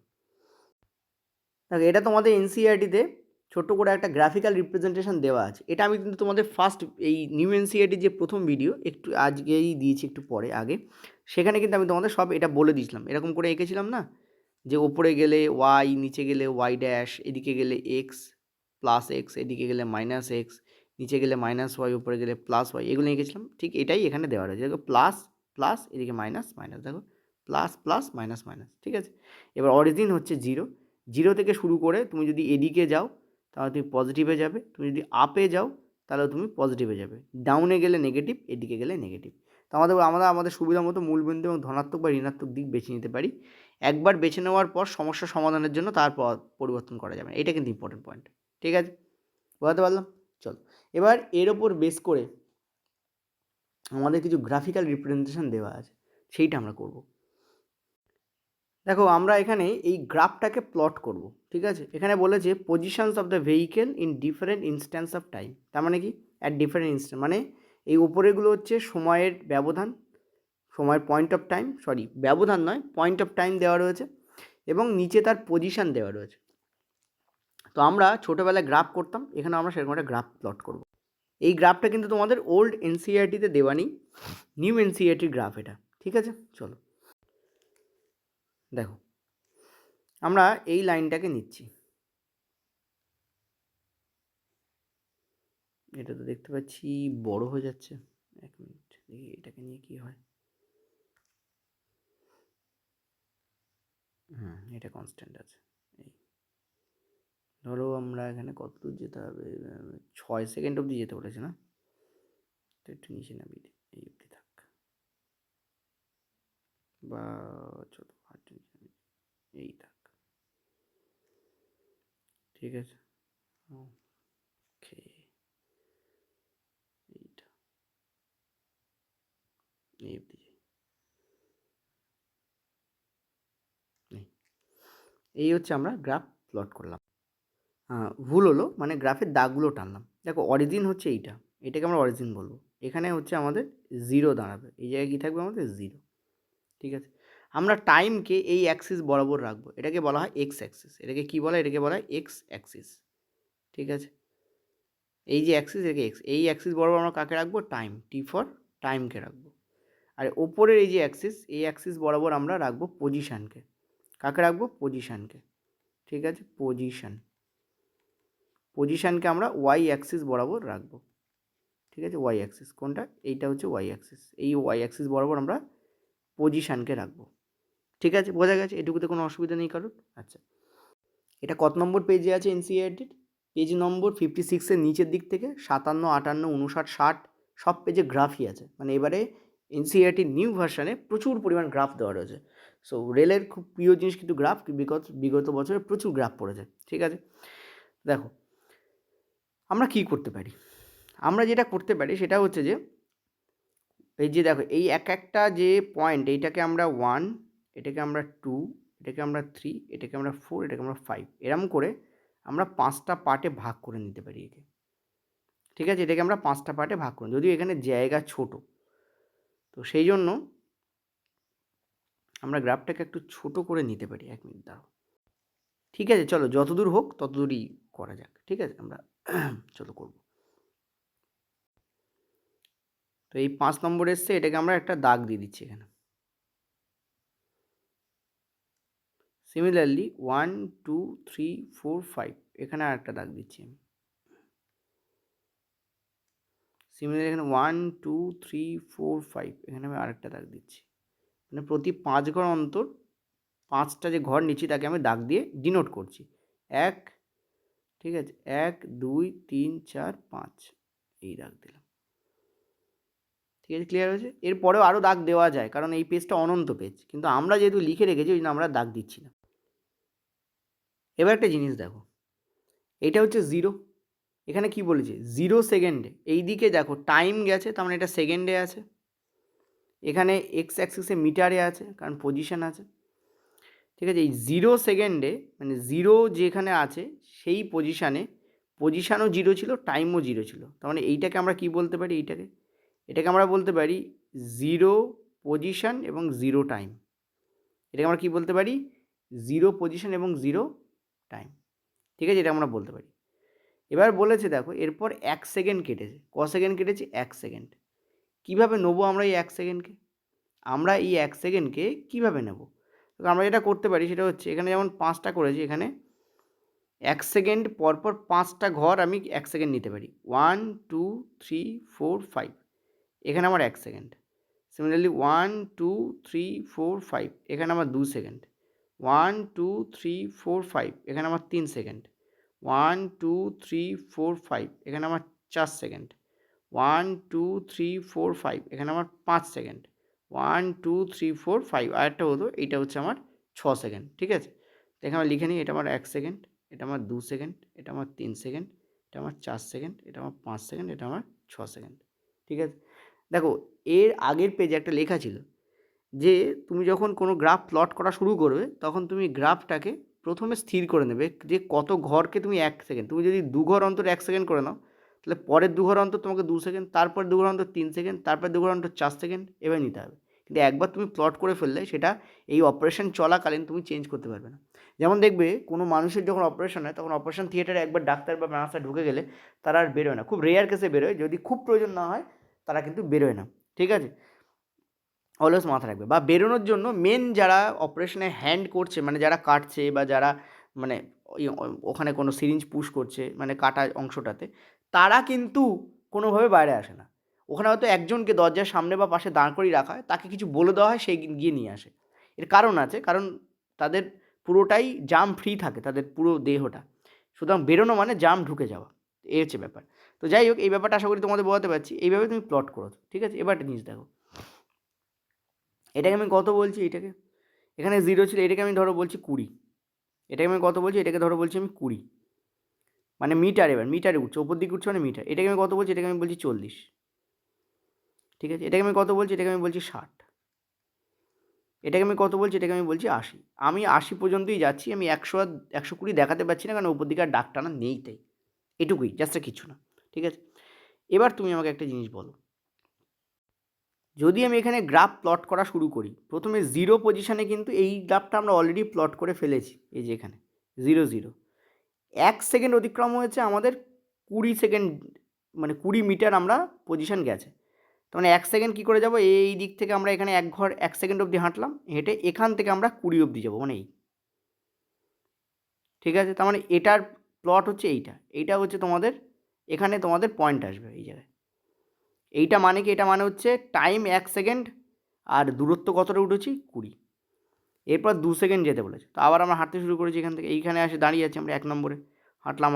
Speaker 1: দেখো, এটা তোমাদের এনসিইআরটিতে ছোট্ট করে একটা গ্রাফিক্যাল রিপ্রেজেন্টেশন দেওয়া আছে। এটা আমি কিন্তু তোমাদের ফার্স্ট এই নিউ এনসিইআরটির যে প্রথম ভিডিও একটু আজকেই দিয়েছি, একটু পরে আগে, সেখানে কিন্তু আমি তোমাদের সব এটা বলে দিয়েছিলাম। এরকম করে এঁকেছিলাম না, যে ওপরে গেলে ওয়াই, নিচে গেলে ওয়াই ড্যাশ, এদিকে গেলে এক্স প্লাস এক্স, এদিকে গেলে মাইনাস এক্স, নিচে গেলে মাইনাস ওয়াই, উপরে গেলে প্লাস ওয়াই, এগুলো এঁকেছিলাম। ঠিক এটাই এখানে দেওয়া রয়েছে। দেখো প্লাস প্লাস, এদিকে মাইনাস মাইনাস, দেখো প্লাস প্লাস মাইনাস মাইনাস, ঠিক আছে? এবার অরিজিন হচ্ছে জিরো। জিরো থেকে শুরু করে তুমি যদি এদিকে যাও তাহলে তুমি পজিটিভে যাবে, তুমি যদি আপে যাও তাহলে তুমি পজিটিভে যাবে, ডাউনে গেলে নেগেটিভ, এদিকে গেলে নেগেটিভ। তো আমাদের সুবিধা মতো মূলবিন্দু এবং ধনাত্মক বা ঋণাত্মক দিক বেছে নিতে পারি। একবার বেছে নেওয়ার পর সমস্যা সমাধানের জন্য তারপর পরিবর্তন করা যাবে, এটা কিন্তু ইম্পর্টেন্ট পয়েন্ট, ঠিক আছে? বোঝাতে পারলাম? চলো, এবার এর ওপর বেস করে আমাদের কিছু গ্রাফিক্যাল রিপ্রেজেন্টেশন দেওয়া আছে, সেইটা আমরা করব। দেখো, আমরা এখানে এই গ্রাফটাকে প্লট করব, ঠিক আছে? এখানে বলেছে positions of the vehicle in different instance of time. তার মানে কি? অ্যাট ডিফারেন্ট ইনস্ট্যান্স, মানে এই উপরেগুলো হচ্ছে সময়ের ব্যবধান, সময়ের পয়েন্ট অফ টাইম, সরি ব্যবধান নয়, পয়েন্ট অফ টাইম দেওয়া রয়েছে, এবং নিচে তার পজিশান দেওয়া রয়েছে। তো আমরা ছোটোবেলায় গ্রাফ করতাম, এখানে আমরা সেরকম একটা গ্রাফ প্লট করব। এই গ্রাফটা কিন্তু তোমাদের ওল্ড এনসিইআরটিতে দেওয়া নেই, নিউ এনসিইআরটির গ্রাফ এটা, ঠিক আছে? চলো দেখো, আমরা এই লাইনটাকে নিচ্ছি, এটা তো দেখতে পাচ্ছি বড় হয়ে যাচ্ছে। এক মিনিট দেখি এটাকে নিয়ে কি হয়। এটা কনস্ট্যান্ট আছে। এই ধরো আমরা এখানে কত দূর যেতে হবে, 6 সেকেন্ড অবধি যেতে বলেছে না, তো একটু নিচে নামিয়ে দিই, এই অবধি থাক, বা চলো এই থাক, ঠিক আছে? ওকে, এইটা এই অবধি নেই। এই হচ্ছে আমরা গ্রাফ প্লট করলাম। ভুল হলো, মানে গ্রাফের দাগগুলো টানলাম। দেখো, অরিজিন হচ্ছে এইটা, এটাকে আমরা অরিজিন বলবো। এখানে হচ্ছে আমাদের জিরো দাঁড়াবে, এই জায়গায় কী থাকবে আমাদের? জিরো, ঠিক আছে? আমরা টাইমকে এই অ্যাক্সিস বরাবর রাখবো, এটাকে বলা হয় এক্স অ্যাক্সিস। এটাকে কী বলা হয়? এটাকে বলা হয় এক্স অ্যাক্সিস, ঠিক আছে? এই যে অ্যাক্সিস, এটাকে এক্স, এই অ্যাক্সিস বরাবর আমরা কাকে রাখবো? টাইম, টি ফর টাইমকে রাখবো। আর ওপরের এই যে অ্যাক্সিস, এই অ্যাক্সিস বরাবর আমরা রাখবো পজিশানকে। কাকে রাখবো? পজিশানকে, ঠিক আছে? পজিশানকে আমরা ওয়াই অ্যাক্সিস বরাবর রাখবো, ঠিক আছে? ওয়াই অ্যাক্সিস কোনটা? এইটা হচ্ছে ওয়াই অ্যাক্সিস। এই ওয়াই অ্যাক্সিস বরাবর আমরা পজিশানকে রাখবো, ঠিক আছে? বোঝা গেছে? এটুকুতে কোনো অসুবিধা নেই কারোর? আচ্ছা, এটা কত নম্বর পেজে আছে এনসিইআরটির? পেজ নম্বর 56-এর নিচের দিক থেকে 57, 58, 59, 60 সব পেজে গ্রাফই আছে। মানে এবারে এনসিইআরটির নিউ ভার্সানে প্রচুর পরিমাণ গ্রাফ দেওয়া রয়েছে। সো রেলের খুব প্রিয় জিনিস কিন্তু গ্রাফ, বিগত বছরে প্রচুর গ্রাফ পড়েছে, ঠিক আছে? দেখো, আমরা কী করতে পারি? আমরা যেটা করতে পারি সেটা হচ্ছে যে, এই যে দেখো, এই এক একটা যে পয়েন্ট, এইটাকে আমরা 1, এটাকে আমরা 2, এটাকে আমরা 3, এটাকে আমরা 4, এটাকে আমরা 5, এরম করে আমরা 5টা পার্টে ভাগ করে নিতে পারি একে, ঠিক আছে? এটাকে আমরা 5টা পার্টে ভাগ করি, যদিও এখানে জায়গা ছোট, তো সেই জন্য আমরা গ্রাফটাকে একটু ছোট করে নিতে পারি। 1 মিনিট দাঁড়াও, ঠিক আছে? চলো, যতদূর হোক ততদূরই করা যাক, ঠিক আছে? আমরা চলো করব। তো এই 5 নম্বর এসছে, এটাকে আমরা একটা দাগ দিয়ে দিচ্ছি এখানে। সিমিলারলি 1, 2, 3, 4, 5 এখানে আর একটা দাগ দিচ্ছি আমি। সিমিলারলি এখানে 1, 2, 3, 4, 5 এখানে আমি আরেকটা দাগ দিচ্ছি। মানে প্রতি 5 ঘর অন্তর 5টা যে ঘর নিচ্ছি তাকে আমি দাগ দিয়ে ডিনোট করছি। 1, ঠিক আছে? 1, 2, 3, 4, 5 এই দাগ দিলাম, ঠিক আছে? ক্লিয়ার হয়েছে? এরপরেও আরও দাগ দেওয়া যায়, কারণ এই পেজটা অনন্ত পেজ, কিন্তু আমরা যেহেতু লিখে রেখেছি ওই জন্য আমরা দাগ দিচ্ছি না। এবার একটা জিনিস দেখো, এটা হচ্ছে 0, এখানে কি বলেছে 0 সেকেন্ডে, এই দিকে দেখো টাইম গেছে, তার মানে এটা সেকেন্ডে আছে, এখানে এক্স অ্যাক্সিসে মিটারে আছে কারণ পজিশন আছে। ঠিক আছে, এই 0 সেকেন্ডে মানে 0 যেখানে আছে সেই পজিশানও 0 ছিল, টাইমও 0 ছিল, তার মানে এইটাকে আমরা কি বলতে পারি, এটাকে আমরা বলতে পারি 0 পজিশন এবং 0 টাইম। এটাকে আমরা কি বলতে পারি 0 পজিশন এবং 0 টাইম। ঠিক আছে, এটা আমরা বলতে পারি। এবার বলেছে দেখো এরপর 1 সেকেন্ড কেটেছে, ক সেকেন্ড কেটেছে 1 সেকেন্ড। কীভাবে নেবো আমরা এই 1 সেকেন্ডকে, আমরা এই 1 সেকেন্ডকে কীভাবে নেব, তো আমরা যেটা করতে পারি সেটা হচ্ছে এখানে যেমন 5টা করেছি, এখানে 1 সেকেন্ড পরপর 5টা ঘর আমি 1 সেকেন্ড নিতে পারি, 1 2 3 4 5, এখানে আমার 1 সেকেন্ড। সিমিলারলি 1 2 3 4 5, এখানে আমার 2 সেকেন্ড। 1 2 3 4 5, এখানে আমার 3 সেকেন্ড। 1 2 3 4 5, এখানে আমার 4 সেকেন্ড। 1 2 3 4 5, এখানে আমার 5 সেকেন্ড। 1 2 3 4 5, আরেকটা হতো এইটা হচ্ছে আমার 6 সেকেন্ড। ঠিক আছে, এখানে আমরা লিখে নিই, এটা আমার 1 সেকেন্ড, এটা আমার 2 সেকেন্ড, এটা আমার 3 সেকেন্ড, এটা আমার 4 সেকেন্ড, এটা আমার 5 সেকেন্ড, এটা আমার 6 সেকেন্ড। ঠিক আছে, দেখো এর আগের পেজে একটা লেখা ছিল যে তুমি যখন কোনো গ্রাফ প্লট করা শুরু করবে তখন তুমি গ্রাফটাকে প্রথমে স্থির করে নেবে যে কত ঘরকে তুমি 1 সেকেন্ড, তুমি যদি 2 ঘর অন্তর 1 সেকেন্ড করে নাও তাহলে পরের 2 ঘর অন্তর তোমাকে 2 সেকেন্ড, তারপর 2 ঘর অন্তর 3 সেকেন্ড, তারপর 2 ঘর অন্তর 4 সেকেন্ড এভাবে নিতে হবে। কিন্তু একবার তুমি প্লট করে ফেললে সেটা এই অপারেশন চলাকালীন তুমি চেঞ্জ করতে পারবে না। যেমন দেখবে কোনো মানুষের যখন অপারেশন হয় তখন অপারেশন থিয়েটারে একবার ডাক্তার বা নার্সরা ঢুকে গেলে তারা আর বেরোয় না, খুব রেয়ার কেসে বেরোয়, যদি খুব প্রয়োজন না হয় তারা কিন্তু বেরোয় না। ঠিক আছে, অলওয়েজ মাথা রাখবে। বা বেরোনোর জন্য মেন যারা অপারেশনে হ্যান্ড করছে, মানে যারা কাটছে বা যারা মানে ওখানে কোনো সিরিঞ্জ পুশ করছে মানে কাটা অংশটাতে, তারা কিন্তু কোনোভাবে বাইরে আসে না। ওখানে হয়তো একজনকে দরজার সামনে বা পাশে দাঁড় করিয়ে রাখা হয়, তাকে কিছু বলে দেওয়া হয়, সেই গিয়ে নিয়ে আসে। এর কারণ আছে, কারণ তাদের পুরোটাই জাম ফ্রি থাকে, তাদের পুরো দেহটা, সুতরাং বেরোনো মানে জাম ঢুকে যাওয়া, এই হচ্ছে ব্যাপার। তো যাই হোক, এই ব্যাপারটা আশা করি তোমাদের বোঝাতে পারছি, এইভাবে তুমি প্লট করো। ঠিক আছে, এবার একটা জিনিস দেখো, এটাকে আমি কত বলছি, এটাকে এখানে 0 ছিল, এটাকে আমি ধরো বলছি 20, এটাকে আমি কত বলছি, এটাকে ধরো বলছি আমি 20, মানে মিটার, এবার মিটারে উঠছে, ওপর দিকে উঠছে মানে মিটার। এটাকে আমি কত বলছি, এটাকে আমি বলছি 40। ঠিক আছে, এটাকে আমি কত বলছি, এটাকে আমি বলছি 60। এটাকে আমি কত বলছি, এটাকে আমি বলছি 80। আমি 80 পর্যন্তই যাচ্ছি, আমি 100 আর 120 দেখাতে পারছি না, কারণ ওপর দিকে আর ডাক টানা নেই, তাই এটুকুই, জাস্ট কিছু না। ঠিক আছে, এবার তুমি আমাকে একটা জিনিস বলো, যদি আমি এখানে গ্রাফ প্লট করা শুরু করি, প্রথমে 0 পজিশানে কিন্তু এই গ্রাফটা আমরা অলরেডি প্লট করে ফেলেছি, এই যে এখানে 0 0, 1 সেকেন্ড অতিক্রম হয়েছে, আমাদের 20 সেকেন্ড মানে 20 মিটার আমরা পজিশান গেছে। তার মানে 1 সেকেন্ড কী করে যাবো, এই দিক থেকে আমরা এখানে 1 সেকেন্ড অবধি হাঁটলাম, হেঁটে এখান থেকে আমরা 20 অবধি যাবো, মানে এই। ঠিক আছে, তার মানে এটার প্লট হচ্ছে এইটা হচ্ছে তোমাদের, এখানে তোমাদের পয়েন্ট আসবে এই জায়গায়। এইটা মানে কি, এটা মানে হচ্ছে টাইম 1 সেকেন্ড আর দূরত্ব কতটা উঠেছি 20, এরপর 2 সেকেন্ড যেতে বলেছে। তো আবার আমরা হাঁটতে শুরু করেছি, এখান থেকে এইখানে এসে দাঁড়িয়ে আছি আমরা 1 নম্বরে, হাঁটলাম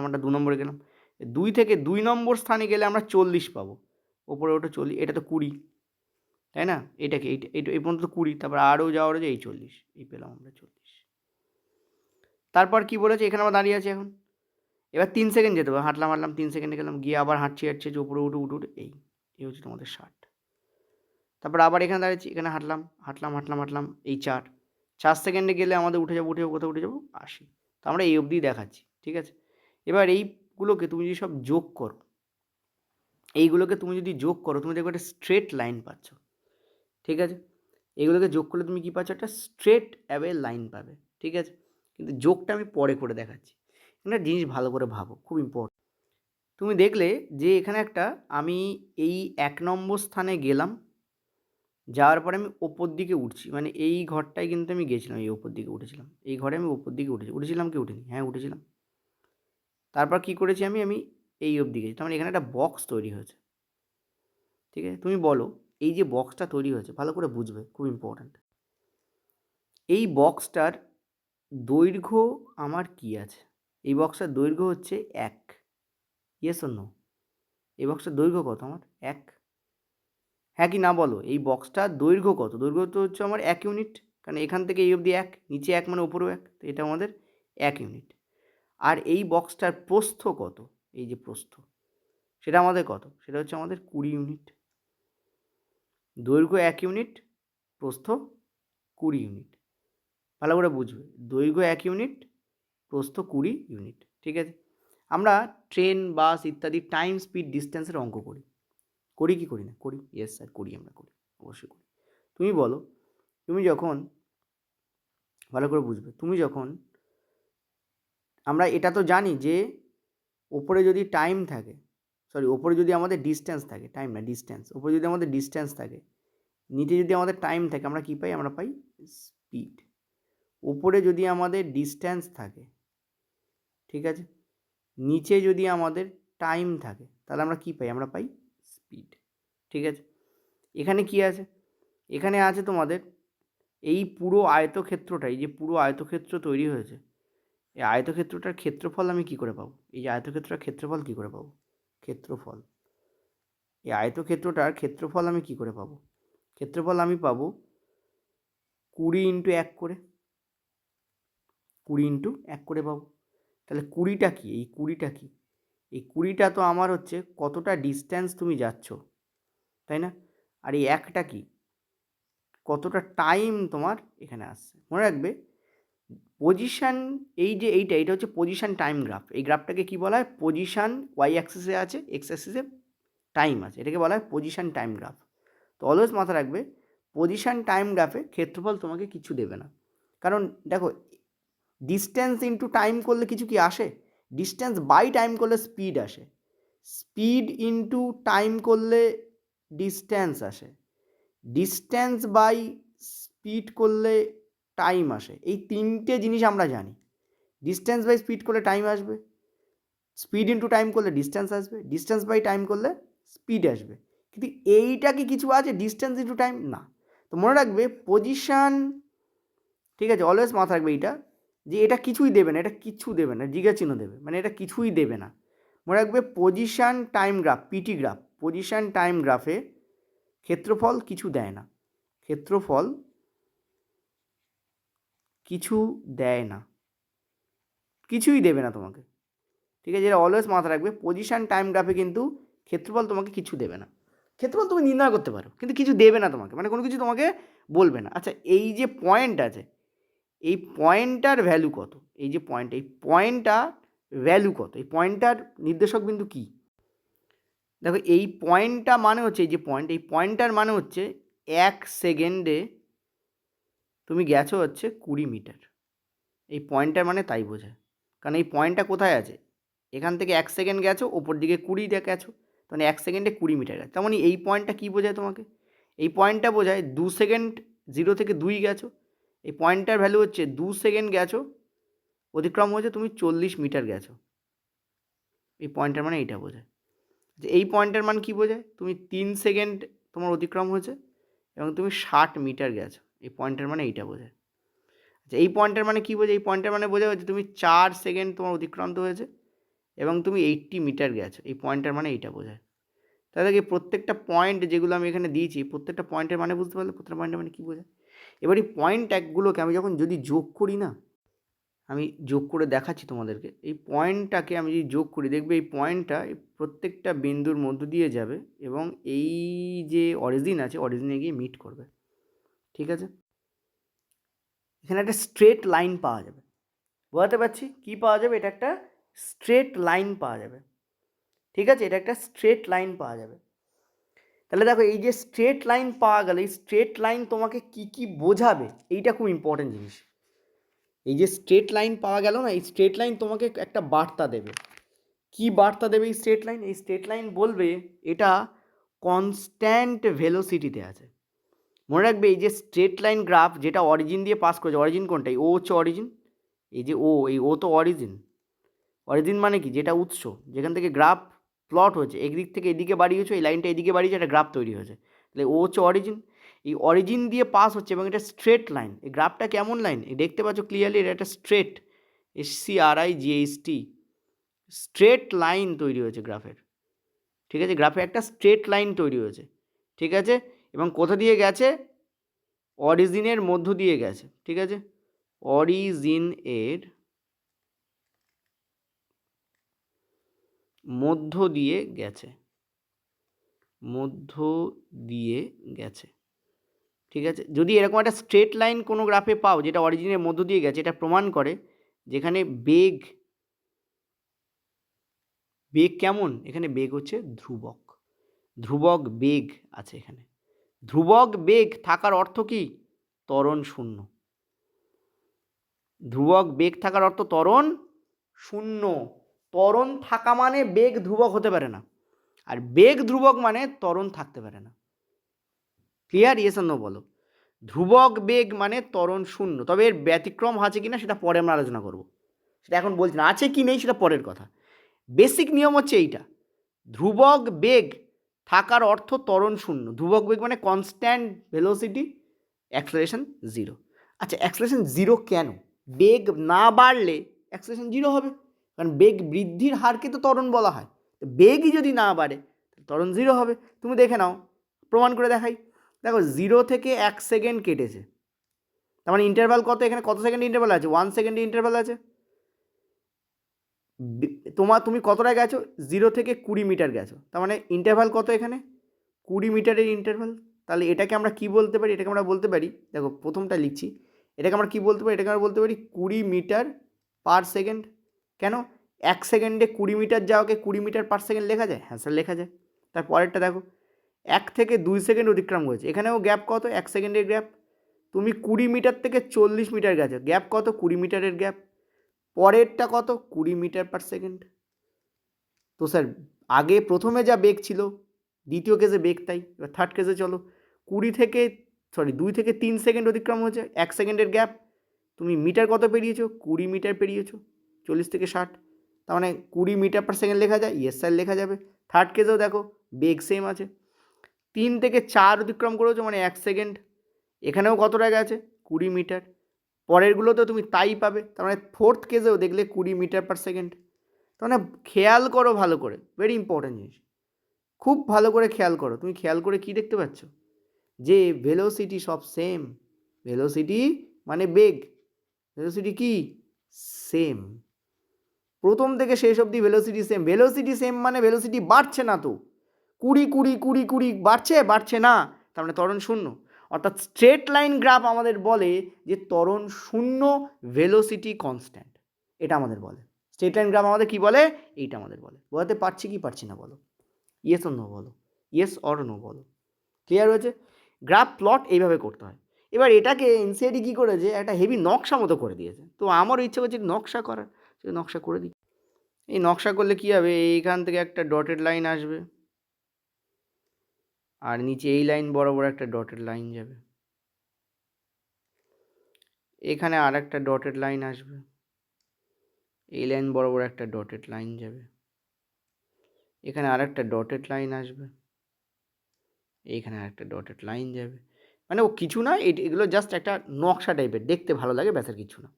Speaker 1: আমরা 2 নম্বরে গেলাম, 2 থেকে 2 নম্বর স্থানে গেলে আমরা 40 পাবো, ওপরে ওটা 40, এটা তো 20, তাই না, এটাকে এইটা এই পর্যন্ত 20, তারপর আরও যাওয়ার যে এই 40, এই পেলাম আমরা 40। তারপর কি বলেছে, এখানে আমরা দাঁড়িয়ে আছি এখন, এবার 3 সেকেন্ড যেতে হবে, হাঁটলাম 3 সেকেন্ডে গেলাম, গিয়ে আবার হাঁটছি যে উপরে উঠে এই হচ্ছে তোমাদের 60। তারপর আবার এখানে দাঁড়িয়েছি, এখানে হাঁটলাম এই 4 সেকেন্ডে গেলে আমাদের উঠে যাবো কোথাও উঠে যাবো 80। তো আমরা এই অবধি দেখাচ্ছি। ঠিক আছে, এবার এইগুলোকে তুমি যদি সব যোগ করো, তুমি দেখবে একটা স্ট্রেট লাইন পাচ্ছ। ঠিক আছে, এইগুলোকে যোগ করলে তুমি কী পাচ্ছ, একটা স্ট্রেট অ্যাওয়ে লাইন পাবে। ঠিক আছে, কিন্তু যোগটা আমি পরে করে দেখাচ্ছি, একটা জিনিস ভালো করে ভাবো, খুব ইম্পর্টেন্ট। তুমি দেখলে যে এখানে একটা আমি এই 1 নম্বর স্থানে গেলাম, যাওয়ার পরে আমি ওপর দিকে উঠছি, মানে এই ঘরটায় কিন্তু আমি গেছিলাম, এই ওপর দিকে উঠেছিলাম, এই ঘরে আমি ওপর দিকে উঠেছিলাম কি উঠিনি, হ্যাঁ উঠেছিলাম। তারপর কী করেছি আমি এই অবধি গেছি, তার মানে এখানে একটা বক্স তৈরি হয়েছে। ঠিক আছে, তুমি বলো এই যে বক্সটা তৈরি হয়েছে, ভালো করে বুঝবে, খুব ইম্পর্ট্যান্ট। এই বক্সটার দৈর্ঘ্য আমার কি আছে, এই বক্সটার দৈর্ঘ্য হচ্ছে 1, ইয়েস অর নো, এই বক্সটার দৈর্ঘ্য কত আমার 1, হ্যাঁ কি না বলো, এই বক্সটার দৈর্ঘ্য কত, দৈর্ঘ্য তো হচ্ছে আমার 1 ইউনিট, কারণ এখান থেকে এই অবধি 1, নিচে 1 মানে ওপরেও 1, তো এটা আমাদের 1 ইউনিট। আর এই বক্সটার প্রস্থ কত, এই যে প্রস্থ, সেটা আমাদের কত, সেটা হচ্ছে আমাদের 20 ইউনিট। দৈর্ঘ্য 1 ইউনিট, প্রস্থ 20 ইউনিট। ভালো করে বুঝবে, দৈর্ঘ্য 1 ইউনিট, প্রস্থ 20 ইউনিট। ঠিক আছে, আমরা ট্রেন, বাস ইত্যাদি টাইম, স্পিড, ডিস্টেন্সের অঙ্ক করি, করি কি করি না? করি, ইয়েস স্যার করি, আমরা করি, অবশ্যই করি। তুমি বলো, তুমি যখন, ভালো করে বুঝবে, তুমি যখন, আমরা এটা তো জানি যে ওপরে যদি টাইম থাকে, সরি ওপরে যদি আমাদের ডিস্টেন্স থাকে, টাইম না ডিস্টেন্স, ওপরে যদি আমাদের ডিস্টেন্স থাকে, নিচে যদি আমাদের টাইম থাকে, আমরা কী পাই? আমরা পাই স্পিড। ওপরে যদি আমাদের ডিস্টেন্স থাকে, ঠিক আছে, নিচে যদি আমাদের টাইম থাকে, তাহলে আমরা কী পাই? আমরা পাই স্পিড। ঠিক আছে, এখানে কি আছে? এখানে আছে তোমাদের এই পুরো আয়তক্ষেত্রটা, এই যে পুরো আয়তক্ষেত্র তৈরি হয়েছে, এই আয়তক্ষেত্রটার ক্ষেত্রফল আমি কি করে পাবো? এই যে আয়তক্ষেত্রটার ক্ষেত্রফল কী করে পাবো? ক্ষেত্রফল, এই আয়তক্ষেত্রটার ক্ষেত্রফল আমি কি করে পাবো? ক্ষেত্রফল আমি পাবো 20 ইন্টু 1 করে, 20 ইন্টু 1 করে পাবো। তাহলে 20টা কি? এই 20টা কি? এই 20টা তো আমার হচ্ছে কতটা ডিস্ট্যান্স তুমি যাচ্ছ, তাই না? আর এই 1টা কি? কতটা টাইম তোমার এখানে আসছে। মনে রাখবে, পজিশান, এই যে এইটা হচ্ছে পজিশান টাইম গ্রাফ। এই গ্রাফটাকে কি বলা হয়? পজিশান ওয়াই অ্যাক্সিসে আছে, এক্স অ্যাক্সিসে টাইম আছে, এটাকে বলা হয় পজিশান টাইম গ্রাফ। তো অলওয়েজ মাথা রাখবে, পজিশান টাইম গ্রাফে ক্ষেত্রফল তোমাকে কিছু দেবে না। কারণ দেখো, ডিস্টেন্স ইন্টু টাইম করলে কিছু কি আসে? ডিস্টেন্স বাই টাইম করলে স্পিড আসে, স্পিড ইন্টু টাইম করলে ডিস্টেন্স আসে, ডিস্টেন্স বাই স্পিড করলে টাইম আসে। এই তিনটে জিনিস আমরা জানি। ডিস্টেন্স বাই স্পিড করলে টাইম আসবে, স্পিড ইন্টু টাইম করলে ডিস্টেন্স আসবে, ডিস্টেন্স বাই টাইম করলে স্পিড আসবে। কিন্তু এইটা কি কিছু আছে ডিস্টেন্স ইন্টু টাইম? না। তো মনে রাখবে পজিশান, ঠিক আছে, অলওয়েজ মাথা রাখবে এইটা, যে এটা কিছুই দেবে না, এটা কিছু দেবে না, জিজ্ঞাসা চিহ্ন দেবে, মানে এটা কিছুই দেবে না। মনে রাখবে position time graph, PT graph, position time গ্রাফে ক্ষেত্রফল কিছু দেয় না, ক্ষেত্রফল কিছু দেয় না, কিছুই দেবে না তোমাকে। ঠিক আছে, এটা অলওয়েজ মাথা রাখবে, পজিশান টাইম গ্রাফে কিন্তু ক্ষেত্রফল তোমাকে কিছু দেবে না। ক্ষেত্রফল তুমি নির্ণয় করতে পারো, কিন্তু কিছু দেবে না তোমাকে, মানে কোনো কিছু তোমাকে বলবে না। আচ্ছা, এই যে পয়েন্ট আছে, এই পয়েন্টটার ভ্যালু কত? এই যে পয়েন্ট, এই পয়েন্টটার ভ্যালু কত? এই পয়েন্টটার নির্দেশক বিন্দু কী? দেখো, এই পয়েন্টটা মানে হচ্ছে, এই যে পয়েন্ট, এই পয়েন্টটার মানে হচ্ছে 1 সেকেন্ডে তুমি গেছো হচ্ছে 20 মিটার। এই পয়েন্টটার মানে তাই বোঝায়, কারণ এই পয়েন্টটা কোথায় আছে? এখান থেকে 1 সেকেন্ড গেছো, ওপর দিকে 20 দিয়ে গেছো, মানে 1 সেকেন্ডে 20 মিটার গেছে। তেমন মানে এই পয়েন্টটা কী বোঝায় তোমাকে? এই পয়েন্টটা বোঝায় 2 সেকেন্ড 0 থেকে 2 গেছো, এই পয়েন্টটার ভ্যালু হচ্ছে 2 সেকেন্ড গেছো, অতিক্রম হয়েছে তুমি 40 মিটার গেছো। এই পয়েন্টের মানে এইটা বোঝায়। যে এই পয়েন্টের মান কী বোঝায়? তুমি 3 সেকেন্ড তোমার অতিক্রম হয়েছে এবং তুমি 60 মিটার গেছো, এই পয়েন্টের মানে এইটা বোঝায়। আচ্ছা, এই পয়েন্টের মানে কী বোঝায়? এই পয়েন্টের মানে বোঝায় যে তুমি 4 সেকেন্ড তোমার অতিক্রান্ত হয়েছে এবং তুমি 80 মিটার গেছো, এই পয়েন্টের মানে এইটা বোঝায়। তাহলে কি প্রত্যেকটা পয়েন্ট যেগুলো আমি এখানে দিয়েছি, প্রত্যেকটা পয়েন্টের মানে বুঝতে পারলে প্রত্যেকটা পয়েন্টের মানে কী বোঝায়? এবার এই পয়েন্ট ট্যাগগুলোকে আমি যখন যদি যোগ করি না, আমি যোগ করে দেখাচ্ছি তোমাদেরকে, এই পয়েন্টটাকে আমি যদি যোগ করি, দেখবে এই পয়েন্টটা প্রত্যেকটা বিন্দুর মধ্য দিয়ে যাবে এবং এই যে অরিজিন আছে, অরিজিনে গিয়ে মিট করবে। ঠিক আছে, এখানে একটা স্ট্রেট লাইন পাওয়া যাবে, বোঝাতে পারছি? কী পাওয়া যাবে? এটা একটা স্ট্রেট লাইন পাওয়া যাবে। ঠিক আছে, এটা একটা স্ট্রেট লাইন পাওয়া যাবে। তাহলে দেখো, এই যে স্ট্রেট লাইন পাওয়া গেলে, এই স্ট্রেট লাইন তোমাকে কি কি বোঝাবে, এইটা খুব ইম্পর্টেন্ট জিনিস। এই যে স্ট্রেট লাইন পাওয়া গেল না, এই স্ট্রেট লাইন তোমাকে একটা বার্তা দেবে। কি বার্তা দেবে এই স্ট্রেট লাইন? এই স্ট্রেট লাইন বলবে এটা কনস্ট্যান্ট ভেলোসিটিতে আছে। মনে রাখবে, এই যে স্ট্রেট লাইন গ্রাফ যেটা অরিজিন দিয়ে পাস করেছে, অরিজিন কোনটা? ও হচ্ছে অরিজিন, এই যে ও, এই ও তো অরিজিন। অরিজিন মানে কি? যেটা উৎস, যেখান থেকে গ্রাফ প্লট হয়েছে, একদিক থেকে এদিকে বাড়িয়েছে, এই লাইনটা এদিকে বাড়িয়েছে, একটা গ্রাফ তৈরি হয়েছে, তাহলে ও হচ্ছে অরিজিন। এই অরিজিন দিয়ে পাস হচ্ছে এবং এটা স্ট্রেট লাইন। এই গ্রাফটা কেমন লাইন দেখতে পাচ্ছ ক্লিয়ারলি? এটা একটা স্ট্রেট, SCRIGHT, স্ট্রেট লাইন তৈরি হয়েছে গ্রাফের। ঠিক আছে, গ্রাফে একটা স্ট্রেট লাইন তৈরি হয়েছে। ঠিক আছে, এবং কোথা দিয়ে গেছে? অরিজিনের মধ্য দিয়ে গেছে। ঠিক আছে, অরিজিন এর মধ্য দিয়ে গেছে, মধ্য দিয়ে গেছে। ঠিক আছে, যদি এরকম একটা স্ট্রেট লাইন কোনো গ্রাফে পাও যেটা অরিজিনের মধ্য দিয়ে গেছে, এটা প্রমাণ করে যেখানে বেগ, বেগ কেমন, এখানে বেগ হচ্ছে ধ্রুবক, ধ্রুবক বেগ আছে এখানে। ধ্রুবক বেগ থাকার অর্থ কি? ত্বরণ শূন্য। ধ্রুবক বেগ থাকার অর্থ ত্বরণ শূন্য। ত্বরণ থাকা মানে বেগ ধ্রুবক হতে পারে না, আর বেগ ধ্রুবক মানে ত্বরণ থাকতে পারে না। ক্লিয়ার? ইয়েস আর নো বলো। ধ্রুবক বেগ মানে ত্বরণ শূন্য, তবে এর ব্যতিক্রম আছে কিনা সেটা পরে আমরা আলোচনা করব, সেটা এখন বলছি না। আছে কি নেই সেটা পরের কথা। বেসিক নিয়ম হচ্ছে এইটা, ধ্রুবক বেগ থাকার অর্থ ত্বরণ শূন্য। ধ্রুবক বেগ মানে কনস্ট্যান্ট ভেলোসিটি, অ্যাক্সেলারেশন জিরো। আচ্ছা, অ্যাক্সেলারেশন জিরো কেন? বেগ না বাড়লে অ্যাক্সেলারেশন জিরো হবে, কারণ বেগ বৃদ্ধির হারকে তো ত্বরণ বলা হয়। বেগই যদি না বাড়ে ত্বরণ জিরো হবে। তুমি দেখে নাও, প্রমাণ করে দেখাই। দেখো, 0 থেকে 1 সেকেন্ড কেটেছে, তার মানে ইন্টারভ্যাল কত? এখানে কত সেকেন্ড ইন্টারভ্যাল আছে? 1 সেকেন্ড ইন্টারভ্যাল আছে। তুমি কতটা গেছো? 0 থেকে 20 মিটার গেছো, তার মানে ইন্টারভ্যাল কত এখানে? 20 মিটারের ইন্টারভ্যাল। তাহলে এটাকে আমরা কি বলতে পারি? এটাকে আমরা বলতে পারি, দেখো প্রথমটা লিখছি, এটাকে আমরা কি বলতে পারি? এটাকে আমরা বলতে পারি 20 মিটার পার সেকেন্ড। কেন? 1 সেকেন্ডে 20 মিটার যাওয়াকে 20 মিটার পার সেকেন্ড লেখা যায়? হ্যাঁ স্যার, লেখা যায়। তার পরেরটা দেখো, 1 থেকে 2 সেকেন্ড অতিক্রম করেছে, এখানেও গ্যাপ কত? 1 সেকেন্ডের গ্যাপ। তুমি 20 মিটার থেকে 40 মিটার গেছো, গ্যাপ কত? 20 মিটারের গ্যাপ। পরেরটা কত? 20 মিটার পার সেকেন্ড। তো স্যার, আগে প্রথমে যা বেগ ছিল, দ্বিতীয় কেসে বেগ তাই। এবার থার্ড কেসে চলো, 2 থেকে 3 সেকেন্ড অতিক্রম হয়েছে, 1 সেকেন্ডের গ্যাপ। তুমি মিটার কত পেরিয়েছো? 20 মিটার পেরিয়েছো, 40 থেকে 60, তার মানে 20 মিটার পার সেকেন্ড লেখা যায়? ইয়েস স্যার, লেখা যাবে। থার্ড কেসেও দেখো বেগ সেম আছে, 3 থেকে 4 অতিক্রম করেছো, মানে 1 সেকেন্ড। এখানেও কতটা গেছে? 20 মিটার। পরেরগুলোতেও তুমি তাই পাবে, তার মানে ফোর্থ কেসেও দেখলে 20 মিটার পার সেকেন্ড। তার মানে খেয়াল করো ভালো করে, ভেরি ইম্পর্ট্যান্ট জিনিস, খুব ভালো করে খেয়াল করো। তুমি খেয়াল করে কি দেখতে পাচ্ছ? যে ভেলোসিটি সব সেম। ভেলোসিটি মানে বেগ, ভেলোসিটি কি? সেম। প্রথম থেকে শেষ অবধি ভেলোসিটি সেম। ভেলোসিটি সেম মানে ভেলোসিটি বাড়ছে না তো। 20 বাড়ছে, বাড়ছে না, তার মানে ত্বরণ শূন্য। অর্থাৎ স্ট্রেট লাইন গ্রাফ আমাদের বলে যে ত্বরণ শূন্য, ভেলোসিটি কনস্ট্যান্ট, এটা আমাদের বলে। স্ট্রেট লাইন গ্রাফ আমাদের কি বলে? এইটা আমাদের বলে। বোঝাতে পারছি কি পারছি না বলো? ইয়েস অর নো বলো, ইয়েস অর নো বলো। ক্লিয়ার হয়েছে? গ্রাফ প্লট এইভাবে করতে হয়। এবার এটাকে এনসিআরটি কী করেছে, একটা হেভি নকশা মতো করে দিয়েছে। তো আমারও ইচ্ছে করছে নকশা করার, সে নকশা করে দিই। এই নকশা করলে কী হবে, এইখান থেকে একটা ডটেড লাইন আসবে, আর নিচে এই লাইন বরাবর একটা ডটেড লাইন যাবে, এখানে আর একটা ডটেড লাইন আসবে, এই লাইন বরাবর একটা ডটেড লাইন যাবে, এখানে আর একটা ডটেড লাইন আসবে, এইখানে আর একটা ডটেড লাইন যাবে। মানে ও কিছু না, এগুলো জাস্ট একটা নকশা টাইপের, দেখতে ভালো লাগে, ব্যাস আর কিছু না।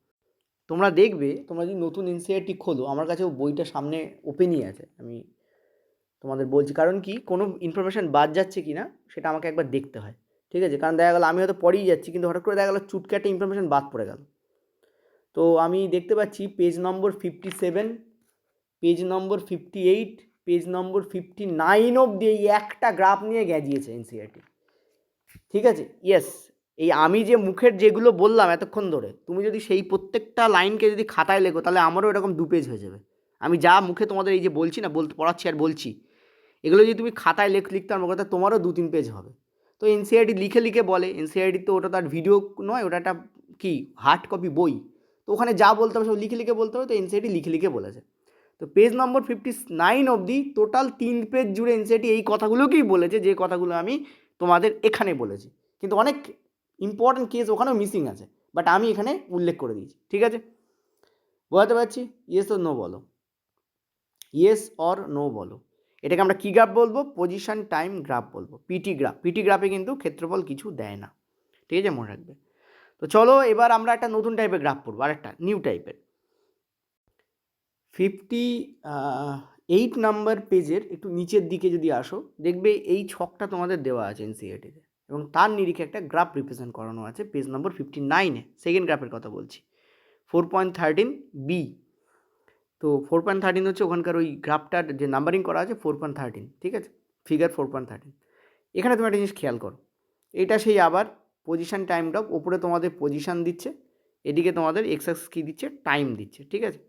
Speaker 1: তোমরা দেখবে, তোমরা যদি নতুন এনসিআরটি খোলো, আমার কাছেও বইটা সামনে ওপেনই আছে, আমি তোমাদের বলছি। কারণ কি, কোনো ইনফরমেশান বাদ যাচ্ছে কি না সেটা আমাকে একবার দেখতে হয়, ঠিক আছে? কারণ দেখা গেলো আমি হয়তো পড়েই যাচ্ছি, কিন্তু হঠাৎ করে দেখা গেলো চুটকে একটা ইনফরমেশান বাদ পড়ে গেল। তো আমি দেখতে পাচ্ছি পেজ নম্বর 57, পেজ নম্বর 58, পেজ নম্বর 59 অবধি এই একটা গ্রাফ নিয়ে গেজিয়েছে এনসিআরটি, ঠিক আছে? ইয়েস, এই আমি যে মুখের যেগুলো বললাম এতক্ষণ ধরে, তুমি যদি সেই প্রত্যেকটা লাইনকে যদি খাতায় লেখো, তাহলে আমারও এরকম 2 পেজ হয়ে যাবে। আমি যা মুখে তোমাদের এই যে বলছি না, পড়াচ্ছি আর বলছি, এগুলো যদি তুমি খাতায় লিখতে পারো, কথা তোমারও 2-3 পেজ হবে। তো এনসিআরটি লিখে লিখে বলে, এনসিআরটি তো ওটা তার ভিডিও নয়, ওটা একটা কি হার্ড কপি বই, তো ওখানে যা বলতে হবে সব লিখে লিখে বলতে হবে। তো এনসিআরটি লিখে লিখে বলেছে। তো পেজ নম্বর 59 অবধি টোটাল 3 পেজ জুড়ে এনসিআরটি এই কথাগুলোকেই বলেছে, যে কথাগুলো আমি তোমাদের এখানে বলেছি। কিন্তু অনেক ইম্পর্ট্যান্ট কেস ওখানেও মিসিং আছে, বাট আমি এখানে উল্লেখ করে দিয়েছি, ঠিক আছে? বোঝাতে পারছি? ইয়েস অর নো বলো, ইয়েস অর নো বলো। এটাকে আমরা কী গ্রাফ বলবো? পজিশন টাইম গ্রাফ বলবো, পিটি গ্রাফ। পিটি গ্রাফে কিন্তু ক্ষেত্রফল কিছু দেয় না, ঠিক আছে? মনে রাখবে। তো চলো এবার আমরা একটা নতুন টাইপের গ্রাফ পড়বো, আর একটা নিউ টাইপের। 58 নাম্বার পেজের একটু নিচের দিকে যদি আসো, দেখবে এই ছকটা তোমাদের দেওয়া আছে এনসিআরটিতে, এবং তার নিরিখে একটা গ্রাফ রিপ্রেজেন্ট করানো আছে পেজ নম্বর 59-এ। সেকেন্ড গ্রাফের কথা বলছি, 4.13b। তো 4.13 হচ্ছে ওখানকার ওই গ্রাফটার যে নাম্বারিং করা আছে 4.13, ঠিক আছে, ফিগার 4.13। এখানে তুমি একটা জিনিস খেয়াল করো, এটা সেই আবার পজিশান টাইম গ্রাফ, ওপরে তোমাদের পজিশান দিচ্ছে, এদিকে তোমাদের এক্স অ্যাক্সিস কী দিচ্ছে, টাইম দিচ্ছে, ঠিক আছে।